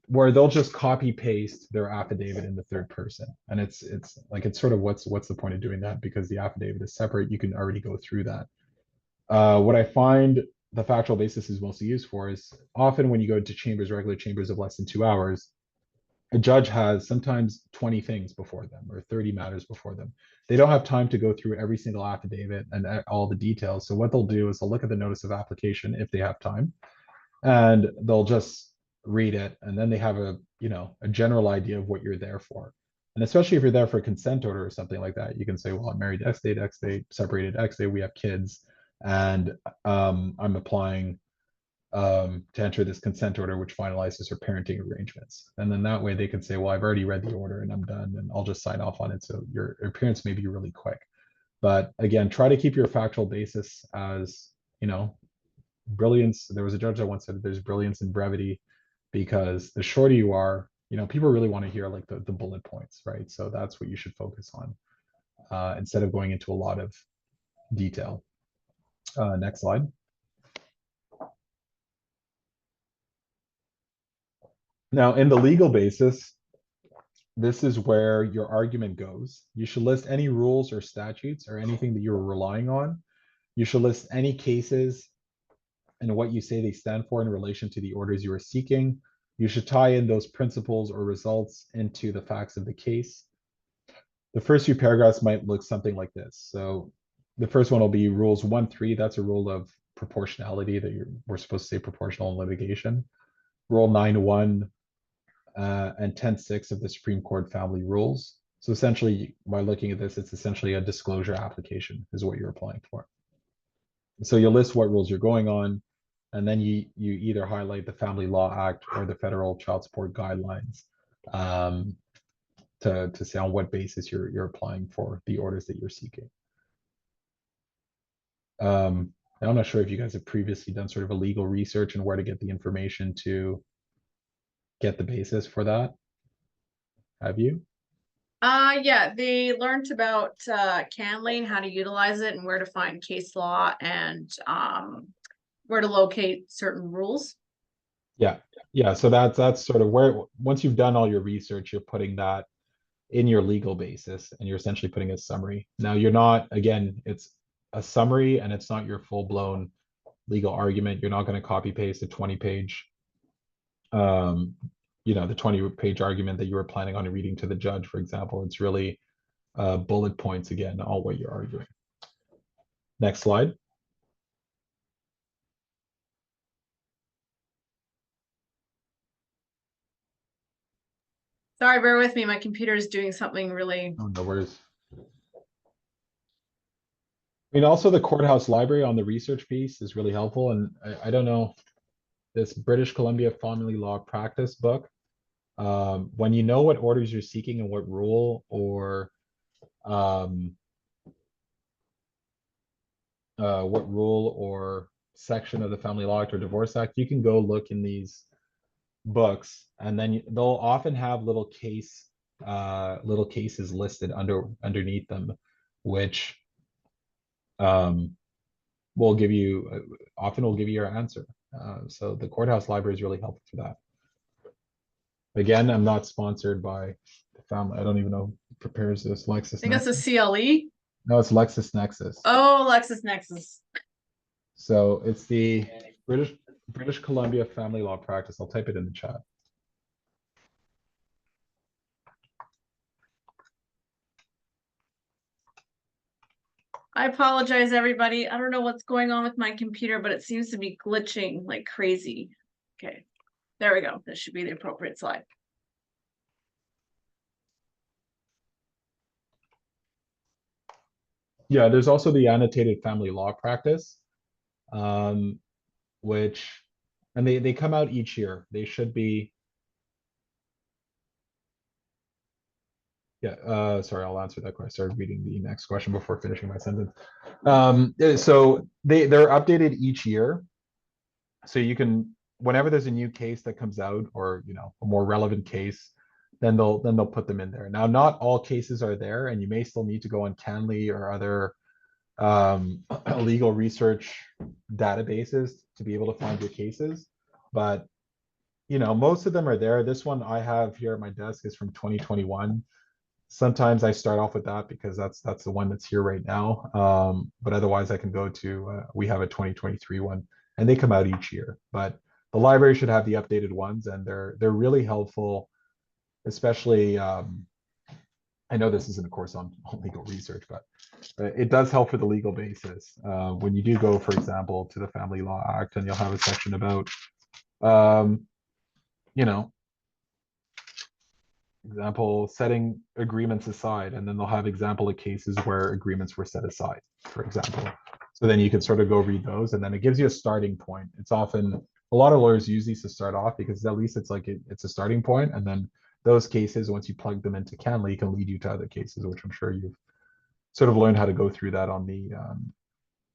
where they'll just copy paste their affidavit in the third person. And it's like, it's sort of what's the point of doing that? Because the affidavit is separate, you can already go through that. What I find the factual basis is mostly used for is often when you go to chambers, regular chambers of less than 2 hours, a judge has sometimes 20 things before them or 30 matters before them. They don't have time to go through every single affidavit and all the details. So what they'll do is they'll look at the notice of application if they have time, and they'll just read it, and then they have a general idea of what you're there for. And especially if you're there for a consent order or something like that, you can say, well, I'm married X date, separated X date, we have kids, and I'm applying to enter this consent order, which finalizes her parenting arrangements. And then that way they can say, well, I've already read the order and I'm done, and I'll just sign off on it. So your appearance may be really quick. But again, try to keep your factual basis as, brilliance. There was a judge that once said there's brilliance in brevity, because the shorter you are, people really want to hear like the bullet points, right? So that's what you should focus on instead of going into a lot of detail. Next slide. Now, in the legal basis, this is where your argument goes. You should list any rules or statutes or anything that you're relying on. You should list any cases and what you say they stand for in relation to the orders you are seeking. You should tie in those principles or results into the facts of the case. The first few paragraphs might look something like this. So the first one will be rules 1.3. That's a rule of proportionality that we're supposed to say proportional in litigation. Rule 9.1 and 10.6 of the Supreme Court family rules. So essentially, by looking at this, it's essentially a disclosure application is what you're applying for. So you'll list what rules you're going on, and then you either highlight the Family Law Act or the federal child support guidelines to say on what basis you're applying for the orders that you're seeking. I'm not sure if you guys have previously done sort of a legal research and where to get the information to get the basis for that. Have you? Yeah, they learned about Canley and how to utilize it and where to find case law and where to locate certain rules. Yeah. So that's sort of where, once you've done all your research, you're putting that in your legal basis and you're essentially putting a summary. Now you're not, again, it's a summary and it's not your full-blown legal argument. You're not going to copy paste a 20-page the 20-page argument that you were planning on reading to the judge, for example. It's really bullet points again, all what you're arguing. Next slide. Sorry, bear with me. My computer is doing something really. Oh, no worries. I mean, also the courthouse library on the research piece is really helpful. And I don't know, this British Columbia Family Law Practice book, when you know what orders you're seeking and what rule or what rule or section of the Family Law Act or Divorce Act, you can go look in these books, and then they'll often have little cases listed underneath them, which will give you often will give you your answer. So the courthouse library is really helpful for that. Again, I'm not sponsored by the family. I don't even know who prepares this. I think it's a CLE. No, it's LexisNexis. Oh, LexisNexis. So it's the British Columbia Family Law Practice. I'll type it in the chat. I apologize, everybody. I don't know what's going on with my computer, but it seems to be glitching like crazy. Okay, there we go. This should be the appropriate slide. Yeah, there's also the annotated family law practice, which, and they come out each year. They should be. Yeah, sorry, I'll answer that question. I started reading the next question before finishing my sentence. So they're updated each year. So you can, whenever there's a new case that comes out, or a more relevant case, then they'll put them in there. Now, not all cases are there, and you may still need to go on Canly or other legal research databases to be able to find your cases. But most of them are there. This one I have here at my desk is from 2021. Sometimes I start off with that because that's the one that's here right now. But otherwise I can go to, we have a 2023 one, and they come out each year. But the library should have the updated ones, and they're really helpful, especially, I know this isn't a course on legal research, but it does help for the legal basis. When you do go, for example, to the Family Law Act, and you'll have a section about, example, setting agreements aside, and then they'll have example of cases where agreements were set aside, for example. So then you can sort of go read those, and then it gives you a starting point. It's often, a lot of lawyers use these to start off because at least it's like it's a starting point, and then those cases, once you plug them into Canly, can lead you to other cases, which I'm sure you've sort of learned how to go through that on the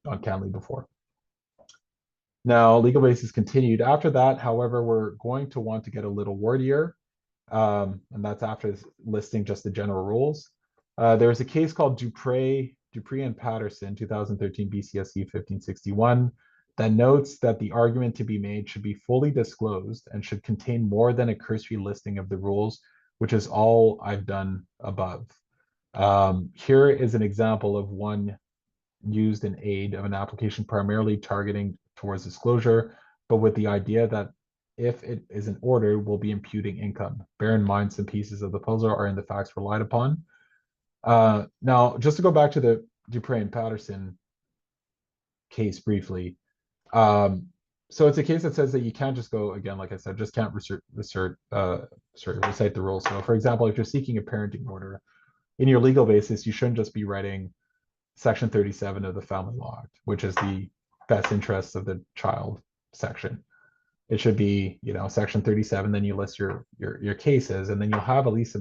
on Canly before. Now, legal basis continued. After that, however, we're going to want to get a little wordier. And that's after listing just the general rules. There's a case called Dupree and Patterson, 2013 BCSC 1561, that notes that the argument to be made should be fully disclosed and should contain more than a cursory listing of the rules, which is all I've done above. Here is an example of one used in aid of an application primarily targeting towards disclosure, but with the idea that if it is an order, we'll be imputing income. Bear in mind, some pieces of the puzzle are in the facts relied upon. Now, just to go back to the Dupree and Patterson case briefly. So it's a case that says that you can't just go, again, like I said, just can't recite the rules. So for example, if you're seeking a parenting order, in your legal basis, you shouldn't just be writing Section 37 of the Family Law Act, which is the best interests of the child section. It should be, Section 37, then you list your cases, and then you'll have at least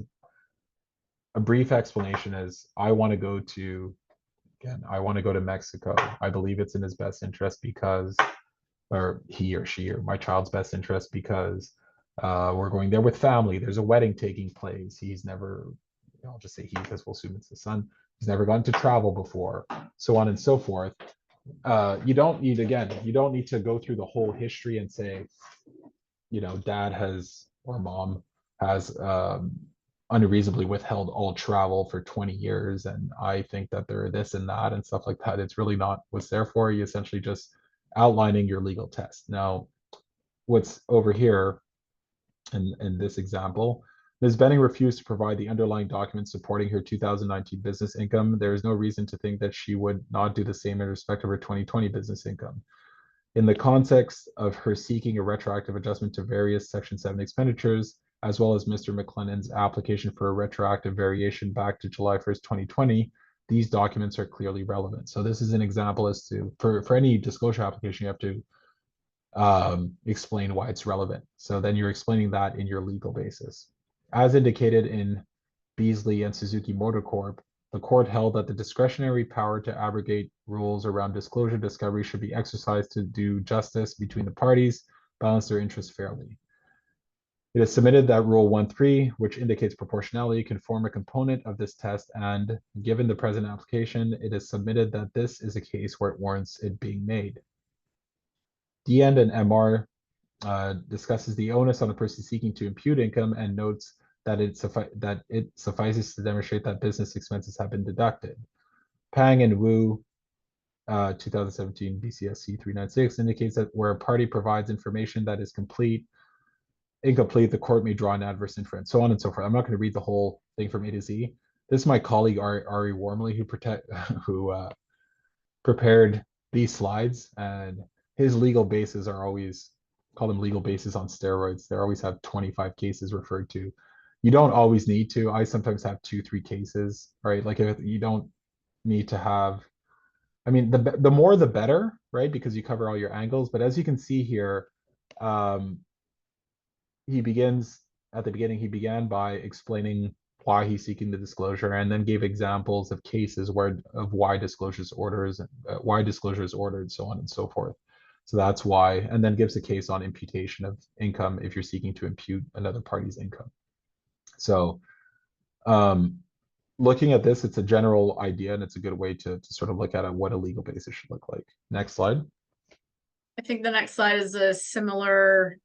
a brief explanation as I want to go to Mexico. I believe it's in his best interest because, or he or she or my child's best interest because we're going there with family. There's a wedding taking place. He's never, I'll just say he because we'll assume it's the son. He's never gone to travel before, so on and so forth. You don't need to go through the whole history and say, dad has or mom has unreasonably withheld all travel for 20 years, and I think that they're this and that and stuff like that. It's really not what's there for. You essentially just outlining your legal test. Now, what's over here in this example, Ms. Benning refused to provide the underlying documents supporting her 2019 business income. There is no reason to think that she would not do the same in respect of her 2020 business income. In the context of her seeking a retroactive adjustment to various Section 7 expenditures, as well as Mr. McLennan's application for a retroactive variation back to July 1st, 2020, these documents are clearly relevant. So this is an example as to, for any disclosure application, you have to explain why it's relevant. So then you're explaining that in your legal basis. As indicated in Beasley and Suzuki Motor Corp, the court held that the discretionary power to abrogate rules around disclosure discovery should be exercised to do justice between the parties, balance their interests fairly. It is submitted that Rule 1.3, which indicates proportionality, can form a component of this test, and given the present application, it is submitted that this is a case where it warrants it being made. DN and MR discusses the onus on the person seeking to impute income and notes that it suffices to demonstrate that business expenses have been deducted. Pang and Wu, 2017 BCSC 396, indicates that where a party provides information that is incomplete, the court may draw an adverse inference, so on and so forth. I'm not going to read the whole thing from A to Z. This is my colleague Ari Wormley who prepared these slides, and his legal bases are always, call them legal bases on steroids. They always have 25 cases referred to. You don't always need to. I sometimes have 2-3 cases, right? Like if you don't need to have, I mean, the more the better, right? Because you cover all your angles. But as you can see here, he begins at the beginning, he began by explaining why he's seeking the disclosure, and then gave examples of cases of why disclosure is ordered, so on and so forth. So that's why, and then gives a case on imputation of income if you're seeking to impute another party's income. So looking at this, it's a general idea, and it's a good way to sort of look at what a legal basis should look like. Next slide. I think the next slide is a similar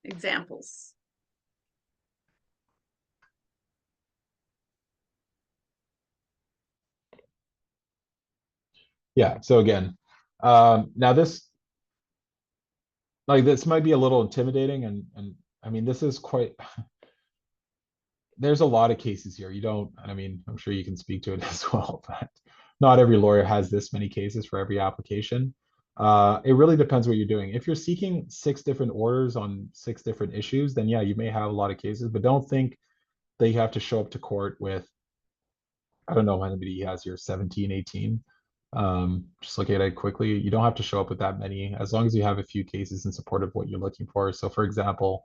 examples. Yeah, so again, now this might be a little intimidating, and I mean, this is quite, there's a lot of cases here. You don't, I mean, I'm sure you can speak to it as well, but not every lawyer has this many cases for every application. It really depends what you're doing. If you're seeking 6 different orders on 6 different issues, then yeah, you may have a lot of cases, but don't think that you have to show up to court with, I don't know how many he has here, 17, 18. Just looking at it quickly, you don't have to show up with that many, as long as you have a few cases in support of what you're looking for. So for example,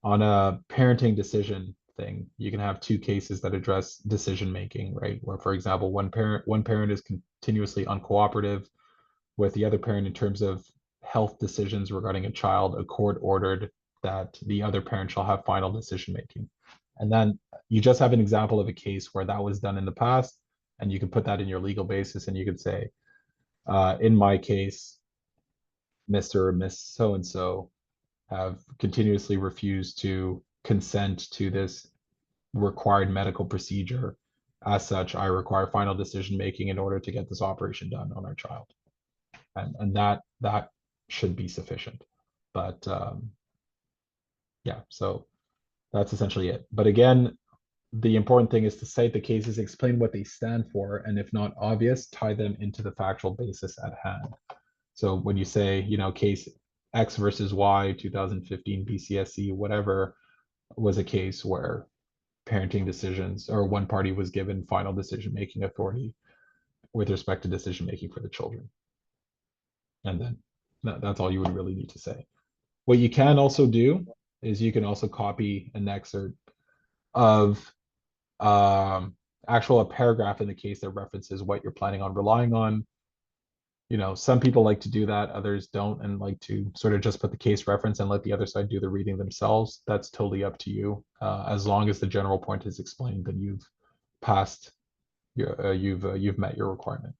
on a parenting decision thing, you can have 2 cases that address decision making, right? Where, for example, one parent is continuously uncooperative with the other parent in terms of health decisions regarding a child. A court ordered that the other parent shall have final decision making. And then you just have an example of a case where that was done in the past, and you can put that in your legal basis, and you could say, in my case, Mr. or Miss so-and-so have continuously refused to consent to this required medical procedure. As such, I require final decision making in order to get this operation done on our child. And that should be sufficient. But yeah, so that's essentially it. But again, the important thing is to cite the cases, explain what they stand for, and if not obvious, tie them into the factual basis at hand. So when you say, you know, case X versus Y, 2015 BCSC, whatever, was a case where parenting decisions, or one party was given final decision-making authority with respect to decision-making for the children. And then that's all you would really need to say. What you can also do is you can also copy an excerpt of actual a paragraph in the case that references what you're planning on relying on. You know, some people like to do that, others don't, and like to sort of just put the case reference and let the other side do the reading themselves. That's totally up to you. As long as the general point is explained, then you've passed your, you've met your requirement.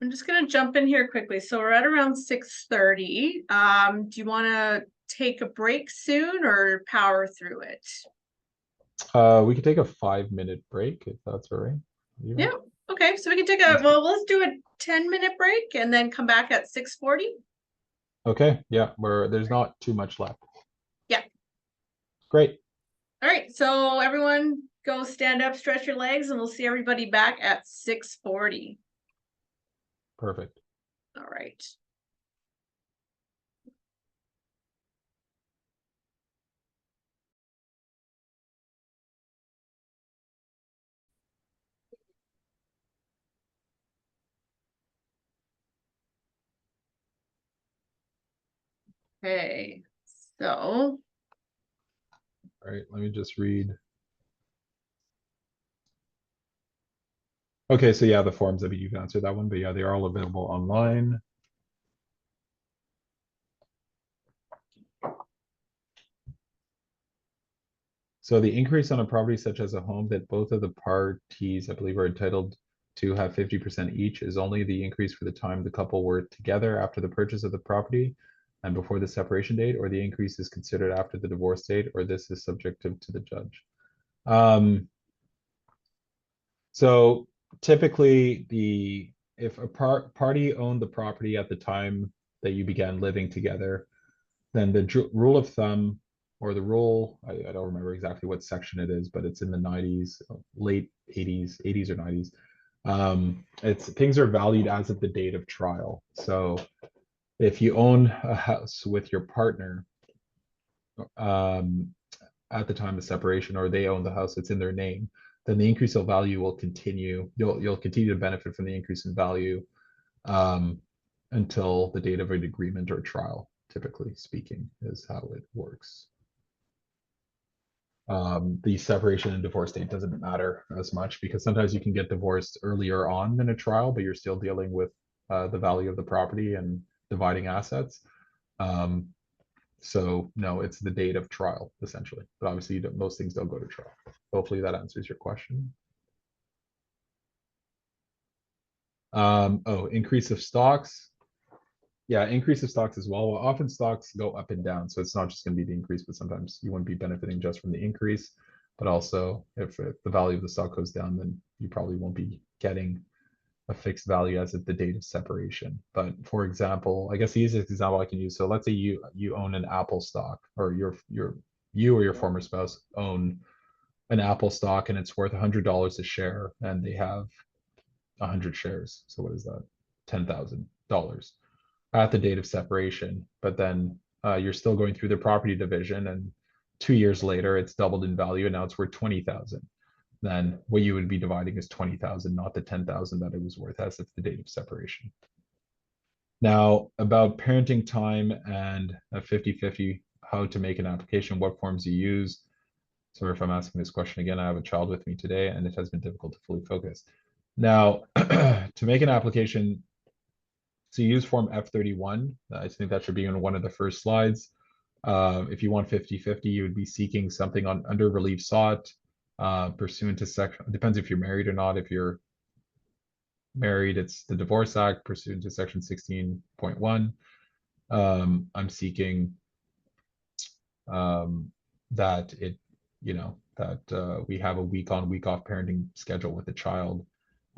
I'm just gonna jump in here quickly. So we're at around 6:30. Do you want to take a break soon or power through it? We could take a 5-minute break if that's all right. Yeah. Okay, so we can take a, well, let's do a 10-minute break and then come back at 6:40. Okay, yeah, there's not too much left. Yeah. Great. All right, so everyone go stand up, stretch your legs, and we'll see everybody back at 6:40. Perfect. All right. Okay, so. All right, let me just read Okay, so yeah, the forms, I mean, you've answered that one, but yeah, they are all available online. So the increase on a property such as a home that both of the parties, I believe, are entitled to have 50% each is only the increase for the time the couple were together after the purchase of the property and before the separation date, or the increase is considered after the divorce date, or this is subjective to the judge. So typically if a party owned the property at the time that you began living together, then the rule of thumb or the rule, I don't remember exactly what section it is, but it's in the 90s, late 80s or 90s. It's things are valued as of the date of trial. So if you own a house with your partner um, at the time of separation, or they own the house, it's in their name, then the increase of value will continue. You'll continue to benefit from the increase in value um, until the date of an agreement or trial, typically speaking, is how it works. The separation and divorce date doesn't matter as much because sometimes you can get divorced earlier on than a trial, but you're still dealing with the value of the property and dividing assets. Um, so no, it's the date of trial essentially, but obviously most things don't go to trial. Hopefully that answers your question. Oh, increase of stocks. Yeah, increase of stocks as well. Well, often stocks go up and down, so it's not just going to be the increase, but sometimes you wouldn't be benefiting just from the increase, but also if the value of the stock goes down, then you probably won't be getting a fixed value as of the date of separation. But for example, I guess the easiest example I can use, so let's say you own an Apple stock, or you or your former spouse own an Apple stock and it's worth $100 a share, and they have 100 shares. So what is that? $10,000 at the date of separation, but then you're still going through the property division, and 2 years later it's doubled in value and now it's worth 20,000. Then what you would be dividing is 20,000, not the 10,000 that it was worth as of the date of separation. Now, about parenting time and a 50-50, how to make an application, what forms you use. Sorry if I'm asking this question again. I have a child with me today and it has been difficult to fully focus. Now, to make an application, so you use form F31. I think that should be on one of the first slides. If you want 50-50, you would be seeking something on under relief sought pursuant to section, depends if you're married or not. If you're married, it's the Divorce Act pursuant to section 16.1. I'm seeking that we have a week on, week off parenting schedule with the child.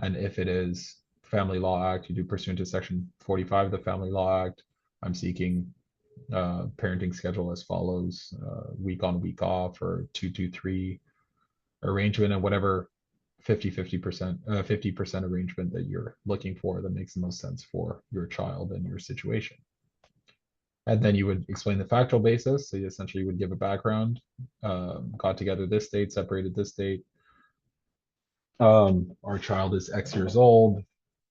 And if it is Family Law Act, you do pursuant to section 45 of the Family Law Act. I'm seeking parenting schedule as follows: week on, week off, or 2-2-3 arrangement, and whatever 50% arrangement that you're looking for that makes the most sense for your child and your situation. And then you would explain the factual basis. So you essentially would give a background, got together this date, separated this date. Our child is X years old.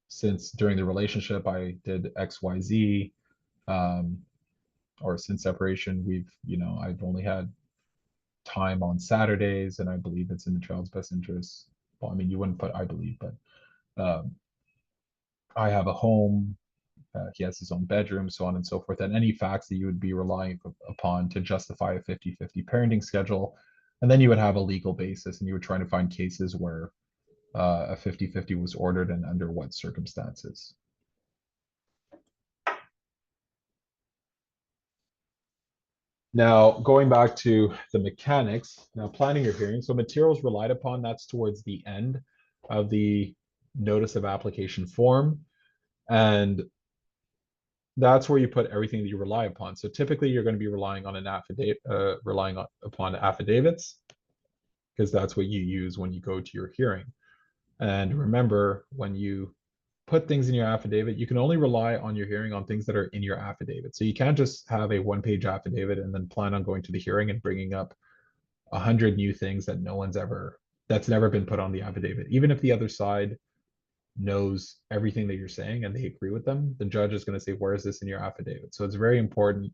Since during the relationship, I did X, Y, Z. Or since separation, I've only had time on Saturdays, and I believe it's in the child's best interest. Well, I mean, you wouldn't put I believe, but I have a home. He has his own bedroom, so on and so forth, and any facts that you would be relying upon to justify a 50-50 parenting schedule. And then you would have a legal basis, and you were trying to find cases where a 50-50 was ordered and under what circumstances. Now, going back to the mechanics, now planning your hearing. So materials relied upon, that's towards the end of the notice of application form. And that's where you put everything that you rely upon. So typically you're going to be relying on an affidavit, upon affidavits, because that's what you use when you go to your hearing. And remember, when you put things in your affidavit, you can only rely on your hearing on things that are in your affidavit. So you can't just have a one-page affidavit and then plan on going to the hearing and bringing up 100 new things that's never been put on the affidavit. Even if the other side knows everything that you're saying and they agree with them, the judge is going to say, where is this in your affidavit? So it's very important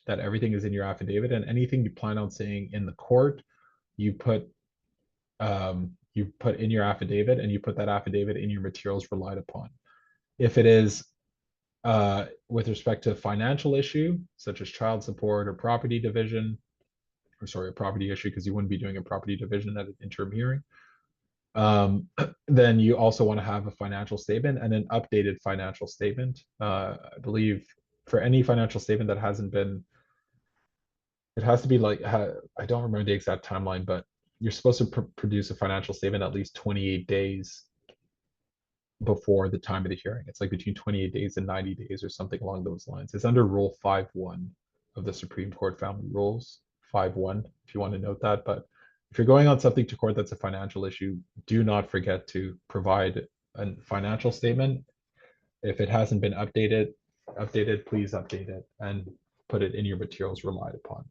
that everything is in your affidavit, and anything you plan on saying in the court, you put you put in your affidavit, and you put that affidavit in your materials relied upon. If it is with respect to a financial issue, such as child support or property division, or sorry, a property issue, because you wouldn't be doing a property division at an interim hearing, then you also want to have a financial statement and an updated financial statement. I believe for any financial statement that hasn't been, it has to be like, I don't remember the exact timeline, but you're supposed to produce a financial statement at least 28 days before the time of the hearing. It's like between 28 days and 90 days or something along those lines. It's under Rule 5.1 of the Supreme Court Family Rules, 5.1, if you want to note that. But if you're going on something to court that's a financial issue, do not forget to provide a financial statement. If it hasn't been updated, please update it and put it in your materials relied upon.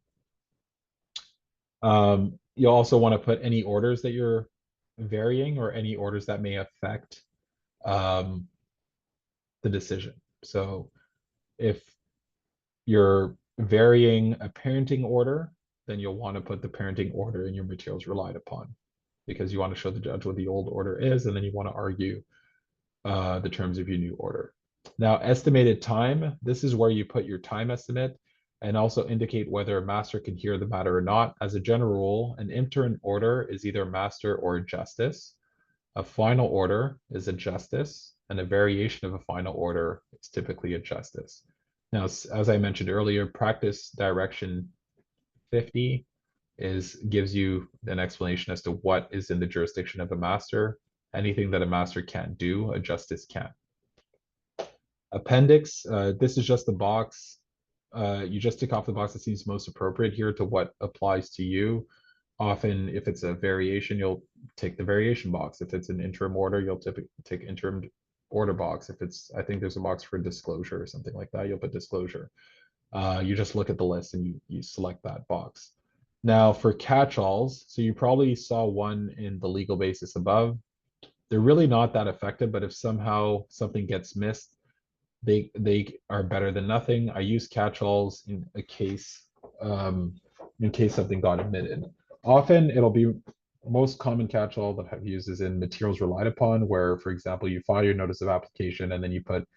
You also want to put any orders that you're varying or any orders that may affect the decision. So if you're varying a parenting order, then you'll want to put the parenting order in your materials relied upon, because you want to show the judge what the old order is, and then you want to argue the terms of your new order. Now, estimated time, this is where you put your time estimate and also indicate whether a master can hear the matter or not. As a general rule, an interim order is either master or a justice. A final order is a justice, and a variation of a final order is typically a justice. Now, as I mentioned earlier, practice direction 50 gives you an explanation as to what is in the jurisdiction of a master. Anything that a master can't do, a justice can. Appendix, this is just the box. You just tick off the box that seems most appropriate here to what applies to you. Often, if it's a variation, you'll take the variation box. If it's an interim order, you'll take interim order box. If it's, I think there's a box for disclosure or something like that, you'll put disclosure. You just look at the list and you select that box. Now for catch-alls, so you probably saw one in the legal basis above. They're really not that effective, but if somehow something gets missed, they are better than nothing. I use catch-alls in case something got omitted. Often it'll be, most common catch-all that I've used is in materials relied upon, where, for example, you file your notice of application and then you put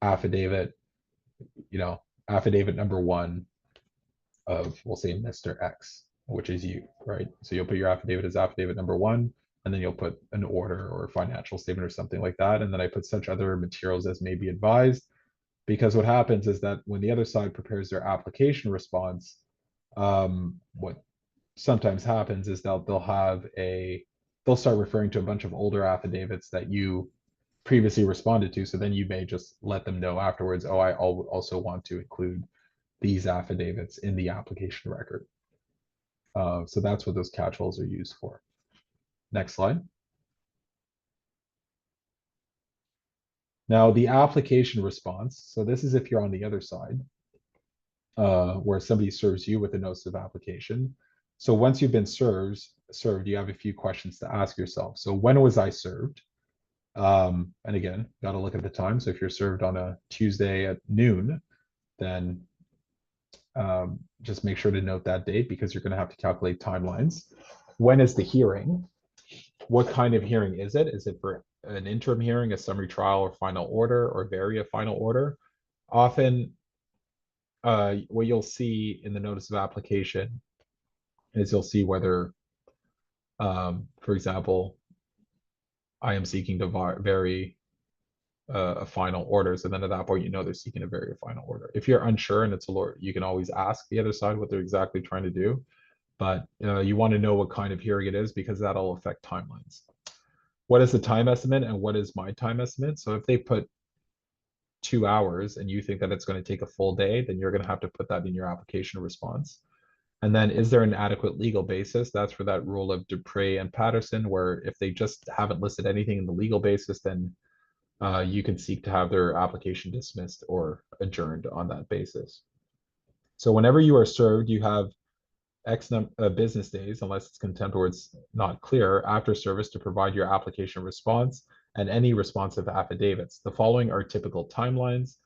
affidavit, affidavit number 1 of, we'll say, Mr. X, which is you, right? So you'll put your affidavit as affidavit number 1, and then you'll put an order or a financial statement or something like that. And then I put such other materials as may be advised, because what happens is that when the other side prepares their application response, what sometimes happens is they'll start referring to a bunch of older affidavits that you previously responded to. So then you may just let them know afterwards, oh, I also want to include these affidavits in the application record. So that's what those catch-alls are used for. Next slide. Now the application response. So this is if you're on the other side, where somebody serves you with a notice of application. So once you've been served, you have a few questions to ask yourself. So when was I served? And again, got to look at the time. So if you're served on a Tuesday at noon, then just make sure to note that date, because you're going to have to calculate timelines. When is the hearing? What kind of hearing is it? Is it for an interim hearing, a summary trial, or final order, or vary a final order? Often, what you'll see in the notice of application is you'll see whether, for example, I am seeking to vary a final order. So then at that point, they're seeking to vary a final order. If you're unsure and it's a lawyer, you can always ask the other side what they're exactly trying to do. But you want to know what kind of hearing it is, because that'll affect timelines. What is the time estimate and what is my time estimate? So if they put 2 hours and you think that it's going to take a full day, then you're going to have to put that in your application response. And then, is there an adequate legal basis? That's for that rule of Dupre and Patterson, where if they just haven't listed anything in the legal basis, then you can seek to have their application dismissed or adjourned on that basis. So whenever you are served, you have X business days, unless it's contempt or it's not clear, after service to provide your application response and any responsive affidavits. The following are typical timelines.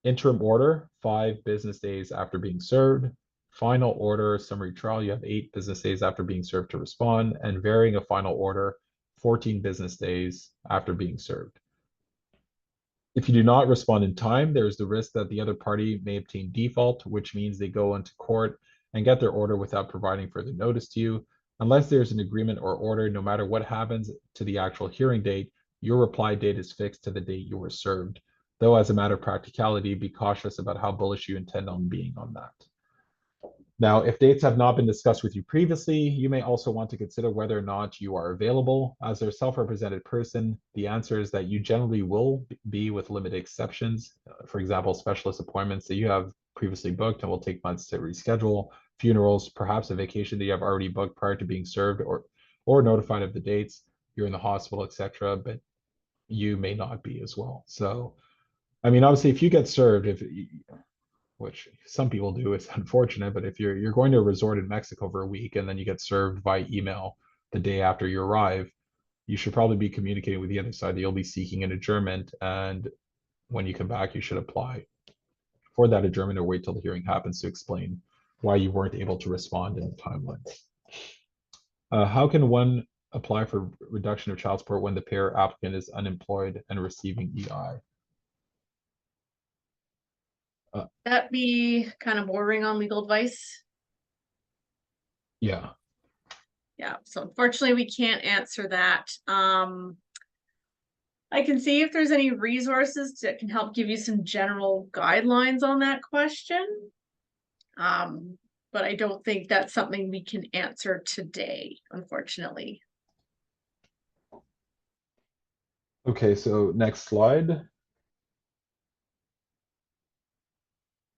Interim order, 5 business days after being served. final order summary trial, you have 8 business days after being served to respond, and varying a final order, 14 business days after being served. If you do not respond in time, there is the risk that the other party may obtain default, which means they go into court and get their order without providing further notice to you. Unless there's an agreement or order, no matter what happens to the actual hearing date, your reply date is fixed to the date you were served. Though as a matter of practicality, be cautious about how bullish you intend on being on that. Now, if dates have not been discussed with you previously, you may also want to consider whether or not you are available. As a self-represented person, the answer is that you generally will be, with limited exceptions. For example, specialist appointments that you have previously booked and will take months to reschedule, funerals, perhaps a vacation that you have already booked prior to being served or notified of the dates, you're in the hospital, etc., but you may not be as well. So, I mean, obviously, if you get served, which some people do, it's unfortunate, but if you're going to a resort in Mexico for a week and then you get served by email the day after you arrive, you should probably be communicating with the other side that you'll be seeking an adjournment, and when you come back, you should apply for that adjournment or wait till the hearing happens to explain why you weren't able to respond in the timeline. How can one apply for reduction of child support when the payer applicant is unemployed and receiving EI? That be kind of bordering on legal advice? Yeah. Yeah, so unfortunately, we can't answer that. I can see if there's any resources that can help give you some general guidelines on that question. But I don't think that's something we can answer today, unfortunately. Okay, so next slide.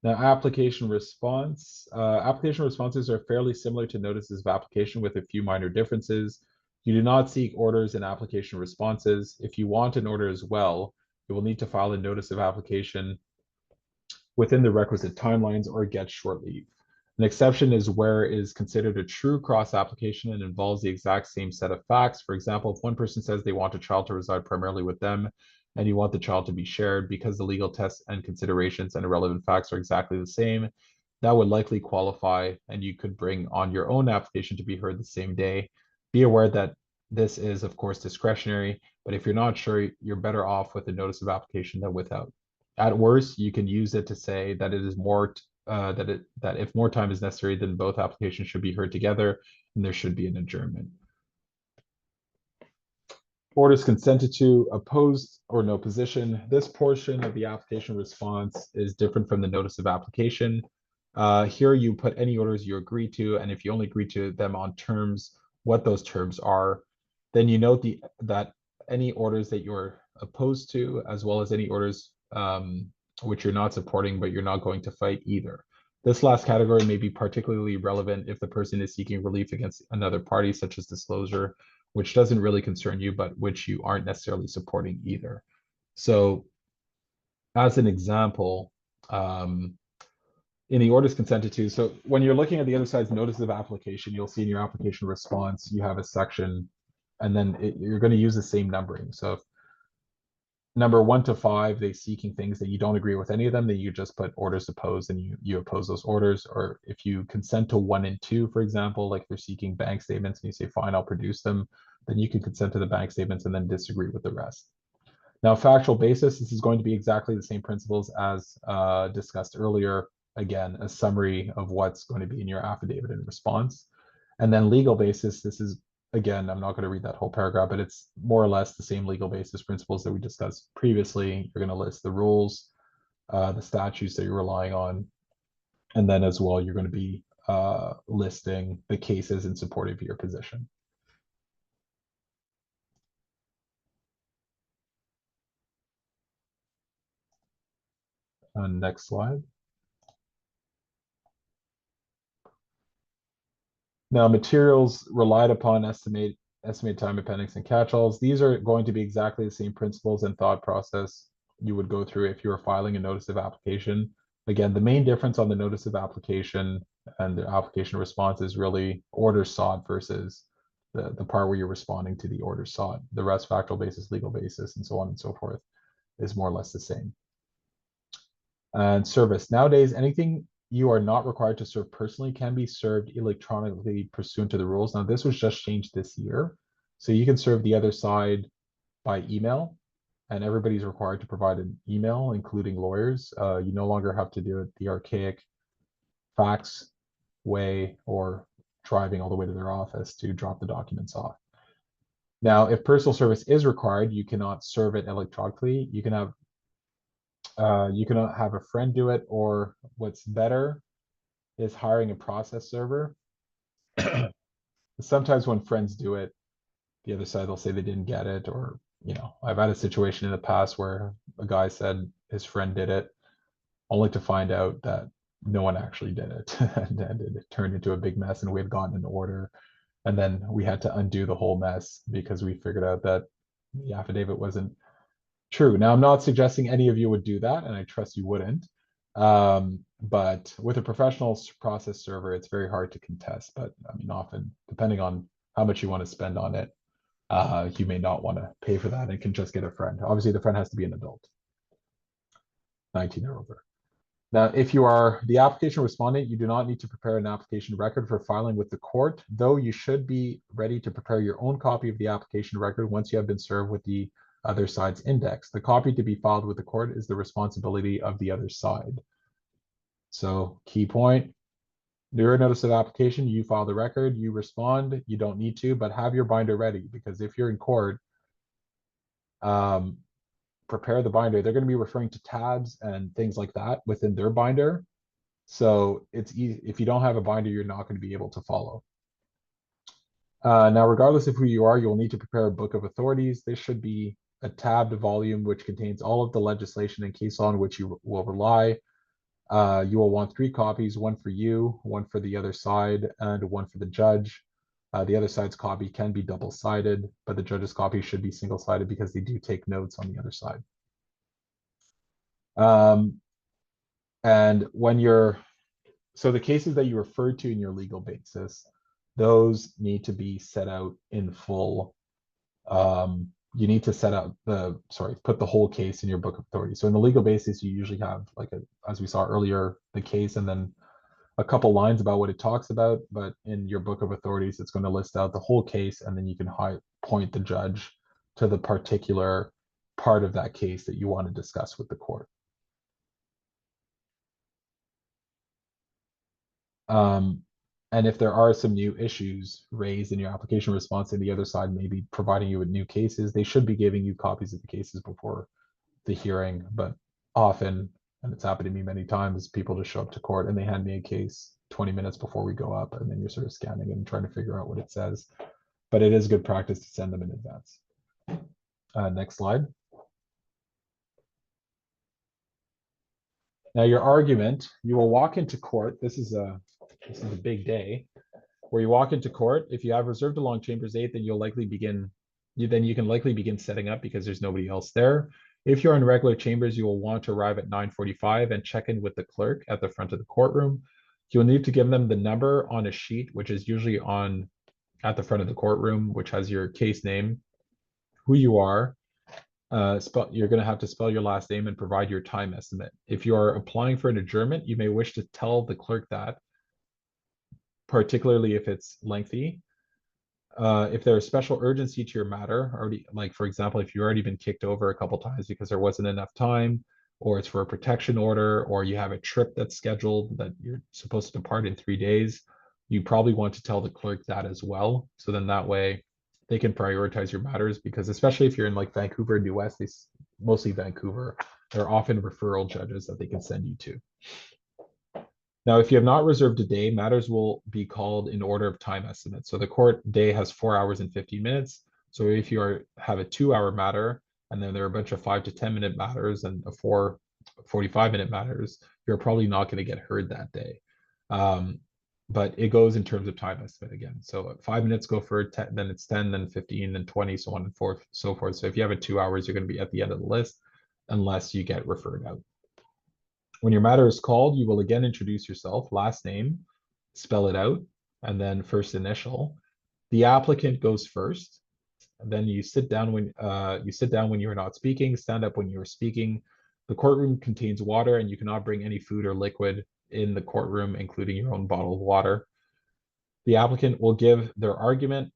Now, application response. Application responses are fairly similar to notices of application with a few minor differences. You do not seek orders in application responses. If you want an order as well, you will need to file a notice of application within the requisite timelines or get short leave. An exception is where it is considered a true cross application and involves the exact same set of facts. For example, if one person says they want a child to reside primarily with them and you want the child to be shared, because the legal tests and considerations and relevant facts are exactly the same, that would likely qualify and you could bring on your own application to be heard the same day. Be aware that this is, of course, discretionary, but if you're not sure, you're better off with a notice of application than without. At worst, you can use it to say that it is more that if more time is necessary, then both applications should be heard together and there should be an adjournment. Orders consented to, opposed, or no position. This portion of the application response is different from the notice of application. Here you put any orders you agree to, and if you only agree to them on terms, what those terms are. Then you note that any orders that you're opposed to, as well as any orders which you're not supporting, but you're not going to fight either. This last category may be particularly relevant if the person is seeking relief against another party, such as disclosure, which doesn't really concern you, but which you aren't necessarily supporting either. So as an example, in the orders consented to, so when you're looking at the other side's notice of application, you'll see in your application response, you have a section, and then you're going to use the same numbering. So if number 1 to 5, they seeking things that you don't agree with any of them, then you just put orders opposed and you oppose those orders. Or if you consent to 1 and 2, for example, like they're seeking bank statements and you say, fine, I'll produce them, then you can consent to the bank statements and then disagree with the rest. Now, factual basis, this is going to be exactly the same principles as discussed earlier. Again, a summary of what's going to be in your affidavit in response. And then legal basis, this is, again, I'm not going to read that whole paragraph, but it's more or less the same legal basis principles that we discussed previously. You're going to list the rules, the statutes that you're relying on, and then as well, you're going to be listing the cases in support of your position. Next slide. Now, materials relied upon, estimate time appendix and catch-alls. These are going to be exactly the same principles and thought process you would go through if you were filing a notice of application. Again, the main difference on the notice of application and the application response is really order sought versus the part where you're responding to the order sought. The rest, factual basis, legal basis, and so on and so forth, is more or less the same. And service. Nowadays, anything you are not required to serve personally can be served electronically pursuant to the rules. Now, this was just changed this year. So you can serve the other side by email, and everybody's required to provide an email, including lawyers. You no longer have to do it the archaic fax way or driving all the way to their office to drop the documents off. Now, if personal service is required, you cannot serve it electronically. You can have a friend do it, or what's better is hiring a process server. Sometimes when friends do it, the other side, they'll say they didn't get it, or, I've had a situation in the past where a guy said his friend did it, only to find out that no one actually did it. And it turned into a big mess, and we had gotten an order. And then we had to undo the whole mess because we figured out that the affidavit wasn't true. Now, I'm not suggesting any of you would do that, and I trust you wouldn't. But with a professional process server, it's very hard to contest. But I mean, often, depending on how much you want to spend on it, you may not want to pay for that and can just get a friend. Obviously, the friend has to be an adult, 19 or over. Now, if you are the application respondent, you do not need to prepare an application record for filing with the court, though you should be ready to prepare your own copy of the application record once you have been served with the other side's index. The copy to be filed with the court is the responsibility of the other side. So, key point, your notice of application, you file the record, you respond, you don't need to, but have your binder ready, because if you're in court, prepare the binder. They're going to be referring to tabs and things like that within their binder. So it's easy. If you don't have a binder, you're not going to be able to follow. Now, regardless of who you are, you'll need to prepare a book of authorities. This should be a tabbed volume which contains all of the legislation and case law on which you will rely. You will want 3 copies, one for you, one for the other side, and one for the judge. The other side's copy can be double-sided, but the judge's copy should be single-sided because they do take notes on the other side. And so the cases that you refer to in your legal basis, those need to be set out in full. You need to put the whole case in your book of authority. So in the legal basis, you usually have, as we saw earlier, the case and then a couple lines about what it talks about. But in your book of authorities, it's going to list out the whole case, and then you can point the judge to the particular part of that case that you want to discuss with the court. And if there are some new issues raised in your application response, and the other side may be providing you with new cases, they should be giving you copies of the cases before the hearing. But often, and it's happened to me many times, people just show up to court and they hand me a case 20 minutes before we go up, and then you're sort of scanning and trying to figure out what it says. But it is good practice to send them in advance. Next slide. Now, your argument, you will walk into court. This is a big day where you walk into court. If you have reserved along Chambers 8, then you can likely begin setting up because there's nobody else there. If you're in regular chambers, you will want to arrive at 9:45 and check in with the clerk at the front of the courtroom. You'll need to give them the number on a sheet, which is usually at the front of the courtroom, which has your case name, who you are. You're going to have to spell your last name and provide your time estimate. If you are applying for an adjournment, you may wish to tell the clerk that, particularly if it's lengthy. If there's special urgency to your matter, already, like for example, if you've already been kicked over a couple times because there wasn't enough time, or it's for a protection order, or you have a trip that's scheduled that you're supposed to depart in 3 days, you probably want to tell the clerk that as well. So then that way they can prioritize your matters, because especially if you're in like Vancouver, New West, mostly Vancouver, there are often referral judges that they can send you to. Now, if you have not reserved a day, matters will be called in order of time estimate. So the court day has 4 hours and 15 minutes. So if you have a 2-hour matter, and then there are a bunch of 5 to 10 minute matters and a 45-minute matters, you're probably not going to get heard that day. But it goes in terms of time estimate again. So 5 minutes go for 10, then it's 10, then 15, then 20, so on and so forth. So if you have a 2 hours, you're going to be at the end of the list unless you get referred out. When your matter is called, you will again introduce yourself, last name, spell it out, and then first initial. The applicant goes first. And then you sit down when you're not speaking, stand up when you're speaking. The courtroom contains water, and you cannot bring any food or liquid in the courtroom, including your own bottle of water. The applicant will give their argument,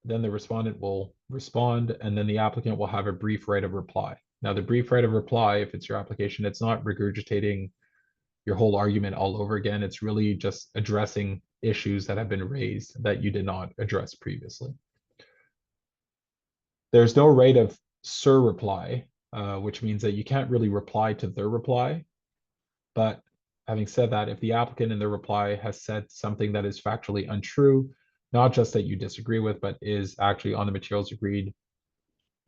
then the respondent will respond, and then the applicant will have a brief right of reply. Now, the brief right of reply, if it's your application, it's not regurgitating your whole argument all over again. It's really just addressing issues that have been raised that you did not address previously. There's no right of surreply, which means that you can't really reply to their reply. But having said that, if the applicant in their reply has said something that is factually untrue, not just that you disagree with, but is actually on the materials agreed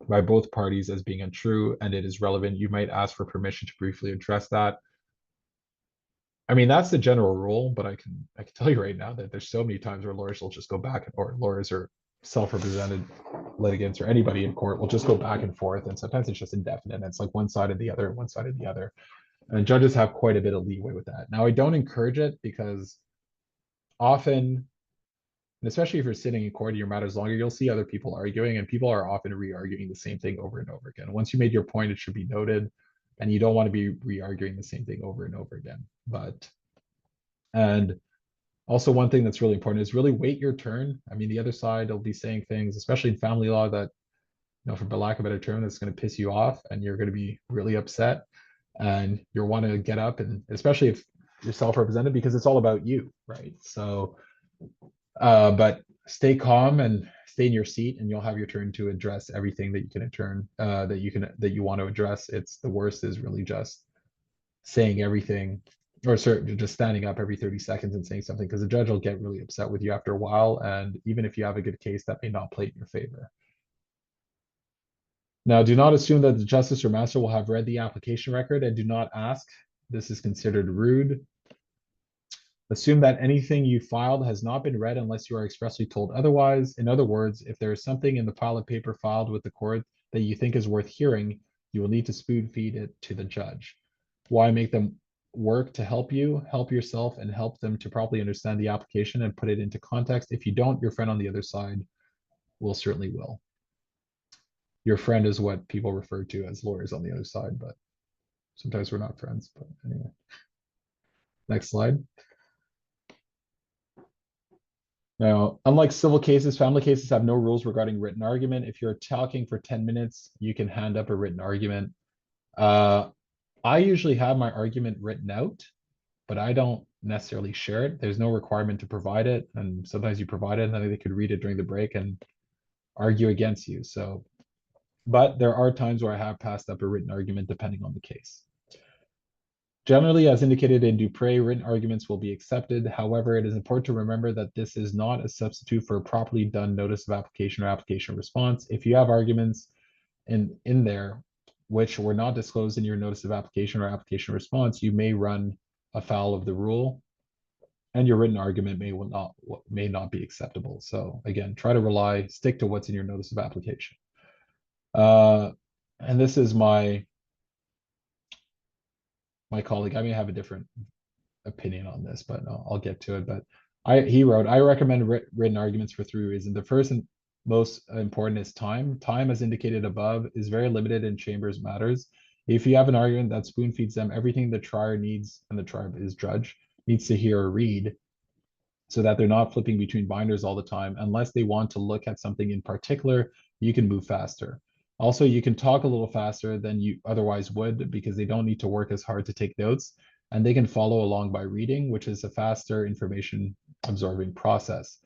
by both parties as being untrue and it is relevant, you might ask for permission to briefly address that. I mean, that's the general rule, but I can tell you right now that there's so many times where lawyers will just go back, or lawyers or self-represented litigants or anybody in court will just go back and forth, and sometimes it's just indefinite. And it's like one side or the other, one side or the other. And judges have quite a bit of leeway with that. Now, I don't encourage it because often, and especially if you're sitting in court and your matter's longer, you'll see other people arguing, and people are often re-arguing the same thing over and over again. Once you made your point, it should be noted, and you don't want to be re-arguing the same thing over and over again. And also one thing that's really important is really wait your turn. I mean, the other side will be saying things, especially in family law, that, you know, for lack of a better term, that's going to piss you off and you're going to be really upset. And you'll want to get up, and especially if you're self-represented, because it's all about you, right? So, but stay calm and stay in your seat, and you'll have your turn to address everything that you can that you want to address. It's the worst is really just saying everything, or just standing up every 30 seconds and saying something, because the judge will get really upset with you after a while. And even if you have a good case, that may not play in your favor. Now, do not assume that the justice or master will have read the application record, and do not ask. This is considered rude. Assume that anything you filed has not been read unless you are expressly told otherwise. In other words, if there is something in the pile of paper filed with the court that you think is worth hearing, you will need to spoon feed it to the judge. Why make them work to help you? Help yourself and help them to properly understand the application and put it into context. If you don't, your friend on the other side certainly will. Your friend is what people refer to as lawyers on the other side, but sometimes we're not friends. But anyway, next slide. Now, unlike civil cases, family cases have no rules regarding written argument. If you're talking for 10 minutes, you can hand up a written argument. I usually have my argument written out, but I don't necessarily share it. There's no requirement to provide it. And sometimes you provide it and then they could read it during the break and argue against you. So, but there are times where I have passed up a written argument depending on the case. Generally, as indicated in Dupre, written arguments will be accepted. However, it is important to remember that this is not a substitute for a properly done notice of application or application response. If you have arguments in there which were not disclosed in your notice of application or application response, you may run afoul of the rule, and your written argument may not be acceptable. So again, try to stick to what's in your notice of application. And this is my colleague. I may have a different opinion on this, but I'll get to it. But he wrote, I recommend written arguments for 3 reasons. The first and most important is time. Time, as indicated above, is very limited in chambers matters. If you have an argument that spoon feeds them everything the trier needs, and the trier is judge, needs to hear or read, so that they're not flipping between binders all the time, unless they want to look at something in particular, you can move faster. Also, you can talk a little faster than you otherwise would, because they don't need to work as hard to take notes, and they can follow along by reading, which is a faster information absorbing process.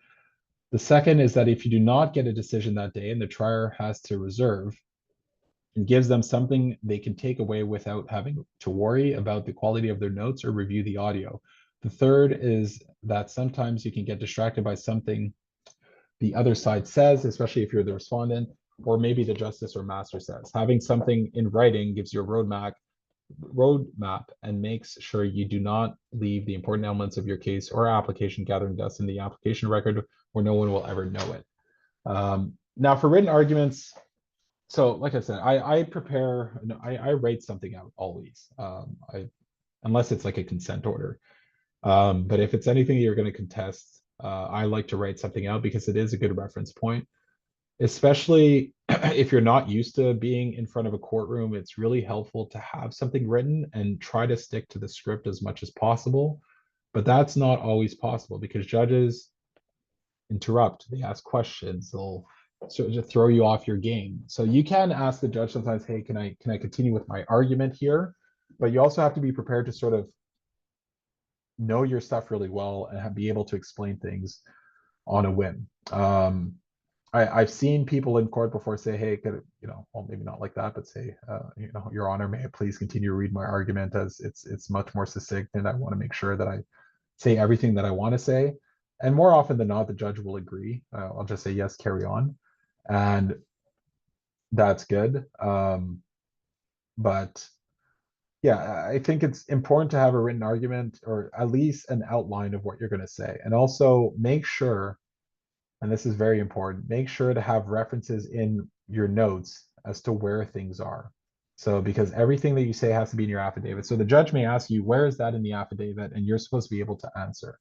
The second is that if you do not get a decision that day and the trier has to reserve, it gives them something they can take away without having to worry about the quality of their notes or review the audio. The third is that sometimes you can get distracted by something the other side says, especially if you're the respondent, or maybe the justice or master says. Having something in writing gives you a roadmap and makes sure you do not leave the important elements of your case or application gathering dust in the application record where no one will ever know it. Now for written arguments, so like I said, I write something out always, unless it's like a consent order. But if it's anything you're going to contest, I like to write something out because it is a good reference point, especially if you're not used to being in front of a courtroom. It's really helpful to have something written and try to stick to the script as much as possible. But that's not always possible because judges interrupt, they ask questions, they'll sort of throw you off your game. So you can ask the judge sometimes, hey, can I continue with my argument here? But you also have to be prepared to sort of know your stuff really well and be able to explain things on a whim. I've seen people in court before say, hey, well, maybe not like that, but say, Your Honor, may I please continue to read my argument, as it's much more succinct and I want to make sure that I say everything that I want to say. And more often than not, the judge will agree. I'll just say, yes, carry on. And that's good. But yeah, I think it's important to have a written argument or at least an outline of what you're going to say. And also make sure, and this is very important, make sure to have references in your notes as to where things are. So because everything that you say has to be in your affidavit. So the judge may ask you, where is that in the affidavit? And you're supposed to be able to answer.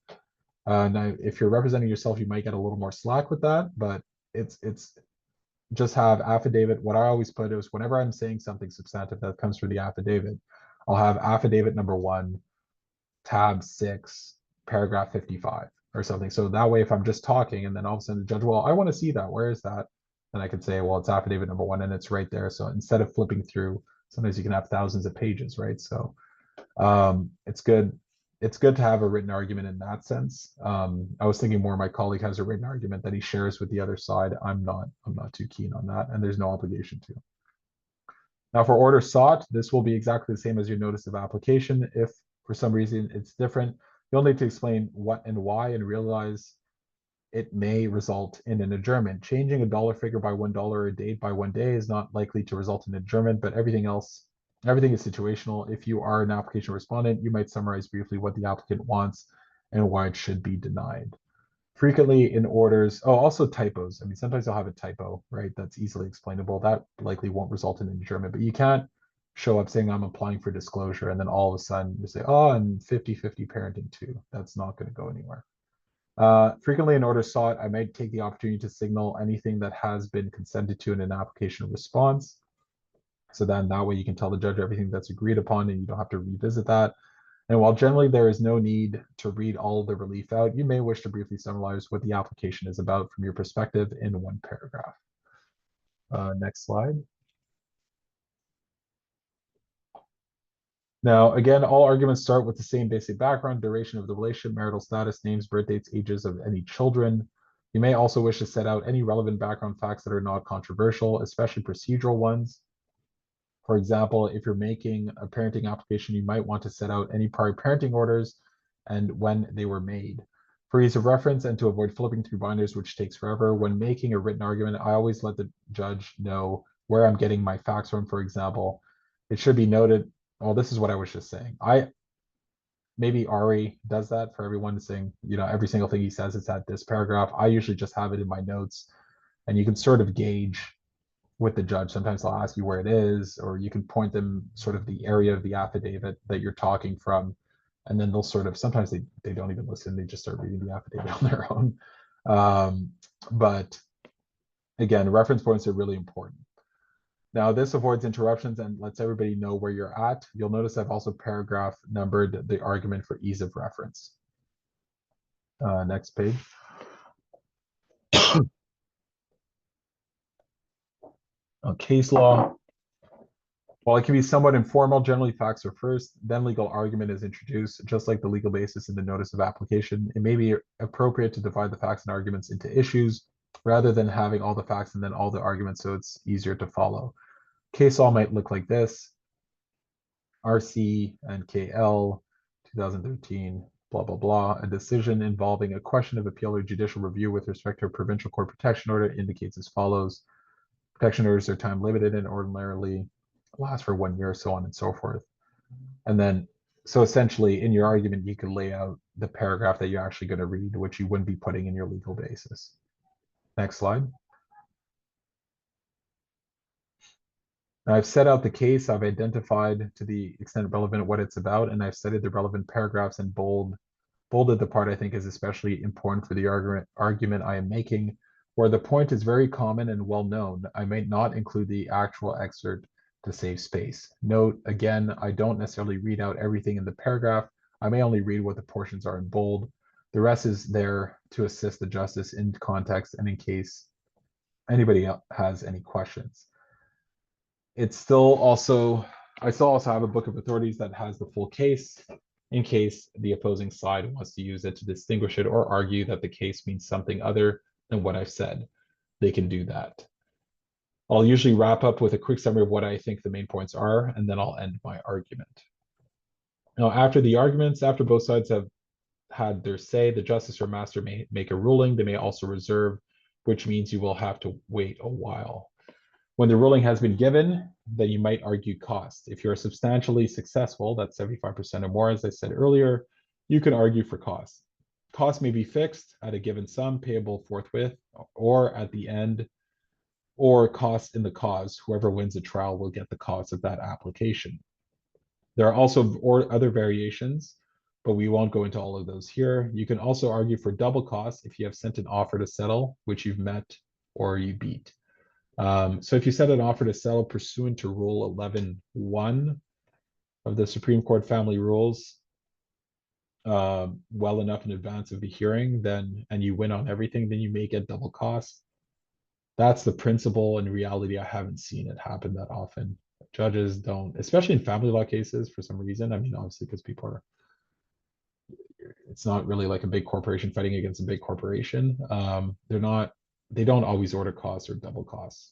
Now, if you're representing yourself, you might get a little more slack with that, but it's just have affidavit. What I always put is whenever I'm saying something substantive that comes from the affidavit, I'll have affidavit number 1, tab 6, paragraph 55 or something. So that way, if I'm just talking and then all of a sudden the judge, well, I want to see that, where is that? And I could say, well, it's affidavit number 1 and it's right there. So instead of flipping through, sometimes you can have thousands of pages, right? So it's good to have a written argument in that sense. I was thinking more my colleague has a written argument that he shares with the other side. I'm not too keen on that, and there's no obligation to. Now for order sought, this will be exactly the same as your notice of application. If for some reason it's different, you'll need to explain what and why and realize it may result in an adjournment. Changing a dollar figure by $1 or a date by 1 day is not likely to result in adjournment, but everything is situational. If you are an application respondent, you might summarize briefly what the applicant wants and why it should be denied. Frequently in orders, also typos. I mean, sometimes you'll have a typo, right? That's easily explainable. That likely won't result in an adjournment, but you can't show up saying I'm applying for disclosure and then all of a sudden you say, oh, and 50-50 parenting too. That's not going to go anywhere. Frequently in order sought, I might take the opportunity to signal anything that has been consented to in an application response. So then that way you can tell the judge everything that's agreed upon and you don't have to revisit that. And while generally there is no need to read all the relief out, you may wish to briefly summarize what the application is about from your perspective in 1 paragraph. Next slide. Now, again, all arguments start with the same basic background, duration of the relationship, marital status, names, birth dates, ages of any children. You may also wish to set out any relevant background facts that are not controversial, especially procedural ones. For example, if you're making a parenting application, you might want to set out any prior parenting orders and when they were made. For ease of reference and to avoid flipping through binders, which takes forever, when making a written argument, I always let the judge know where I'm getting my facts from. For example, it should be noted, well, this is what I was just saying. Maybe Ari does that for everyone, saying, every single thing he says is at this paragraph. I usually just have it in my notes, and you can sort of gauge with the judge. Sometimes they'll ask you where it is, or you can point them sort of the area of the affidavit that you're talking from. And then they'll sort of, sometimes they don't even listen. They just start reading the affidavit on their own. But again, reference points are really important. Now this avoids interruptions and lets everybody know where you're at. You'll notice I've also paragraph numbered the argument for ease of reference. Next page. Case law. While it can be somewhat informal, generally facts are first, then legal argument is introduced, just like the legal basis in the notice of application. It may be appropriate to divide the facts and arguments into issues rather than having all the facts and then all the arguments, so it's easier to follow. Case law might look like this. RC and KL 2013, blah, blah, blah. A decision involving a question of appeal or judicial review with respect to a provincial court protection order indicates as follows. Protection orders are time limited and ordinarily last for 1 year, so on and so forth. And then, so essentially in your argument, you can lay out the paragraph that you're actually going to read, which you wouldn't be putting in your legal basis. Next slide. Now I've set out the case. I've identified to the extent relevant what it's about, and I've cited the relevant paragraphs and bolded the part I think is especially important for the argument I am making. Where the point is very common and well known, I might not include the actual excerpt to save space. Note, again, I don't necessarily read out everything in the paragraph. I may only read what the portions are in bold. The rest is there to assist the justice in context and in case anybody has any questions. It's still also, I still also have a book of authorities that has the full case in case the opposing side wants to use it to distinguish it or argue that the case means something other than what I've said. They can do that. I'll usually wrap up with a quick summary of what I think the main points are, and then I'll end my argument. Now, after the arguments, after both sides have had their say, the justice or master may make a ruling. They may also reserve, which means you will have to wait a while. When the ruling has been given, then you might argue cost. If you're substantially successful, that's 75% or more, as I said earlier, you can argue for cost. Cost may be fixed at a given sum payable forthwith or at the end, or cost in the cause. Whoever wins the trial will get the cost of that application. There are also other variations, but we won't go into all of those here. You can also argue for double costs if you have sent an offer to settle, which you've met or you beat. So if you set an offer to settle pursuant to Rule 11.1 of the Supreme Court Family Rules, well enough in advance of the hearing, then and you win on everything, then you may get double costs. That's the principle. In reality, I haven't seen it happen that often. Judges don't, especially in family law cases, for some reason. I mean, obviously, because people are, it's not really like a big corporation fighting against a big corporation. They don't always order costs or double costs.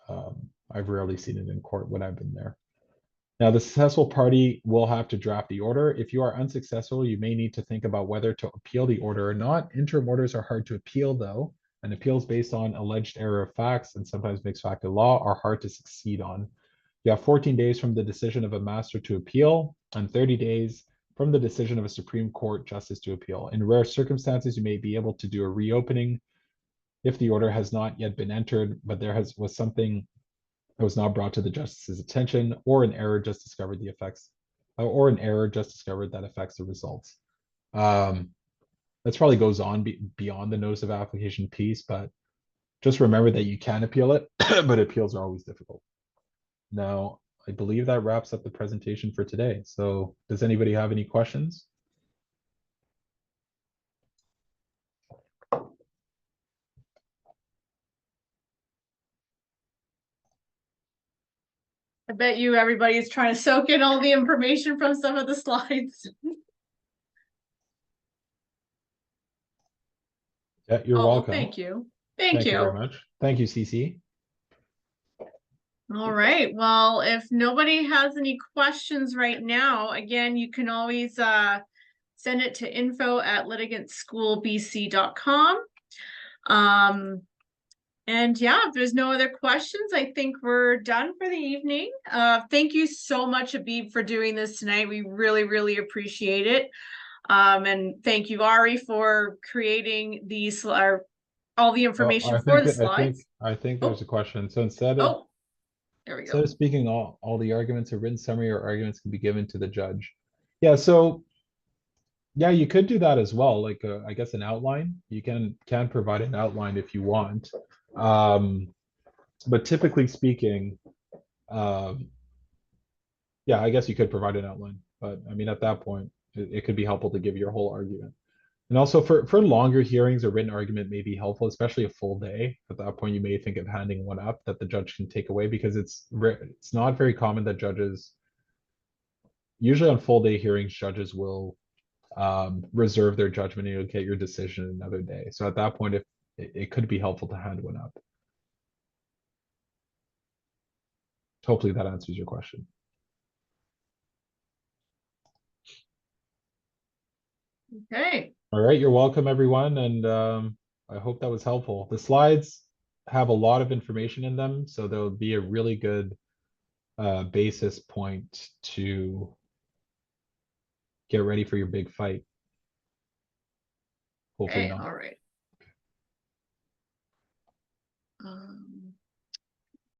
I've rarely seen it in court when I've been there. Now, the successful party will have to draft the order. If you are unsuccessful, you may need to think about whether to appeal the order or not. Interim orders are hard to appeal, though, and appeals based on alleged error of facts and sometimes mixed fact of law are hard to succeed on. You have 14 days from the decision of a master to appeal and 30 days from the decision of a Supreme Court justice to appeal. In rare circumstances, you may be able to do a reopening if the order has not yet been entered, but there was something that was not brought to the justice's attention, or an error just discovered the effects, or an error just discovered that affects the results. That probably goes on beyond the notice of application piece, but just remember that you can appeal it, but appeals are always difficult. Now, I believe that wraps up the presentation for today. So does anybody have any questions? I bet you everybody's trying to soak in all the information from some of the slides. Yeah, you're Oh, welcome. thank you. Thank you very you. much. Thank you, CC. All right. Well, if nobody has any questions right now, again, you can always send it to info@litigantschoolbc.com. And yeah, if there's no other questions, I think we're done for the evening. Thank you so much, Abib, for doing this tonight. We really, really appreciate it. And thank you, Ari, for creating these all the information for the slides. I think there's a question. So instead of there we go. instead of speaking all the arguments, a written summary or arguments can be given to the judge. Yeah, so yeah, you could do that as well. Like I guess an outline. You can provide an outline if you want. But typically speaking, yeah, I guess you could provide an outline. But I mean, at that point, it could be helpful to give your whole argument. And also for longer hearings, a written argument may be helpful, especially a full day. At that point, you may think of handing one up that the judge can take away because it's not very common that judges, usually on full day hearings, judges will reserve their judgment and you'll get your decision another day. So at that point, if it could be helpful to hand one up. Hopefully that answers your question. Okay. All right, you're welcome, everyone, and I hope that was helpful. The slides have a lot of information in them, so there'll be a really good basis point to get ready for your big fight. Hopefully Okay, not. all right.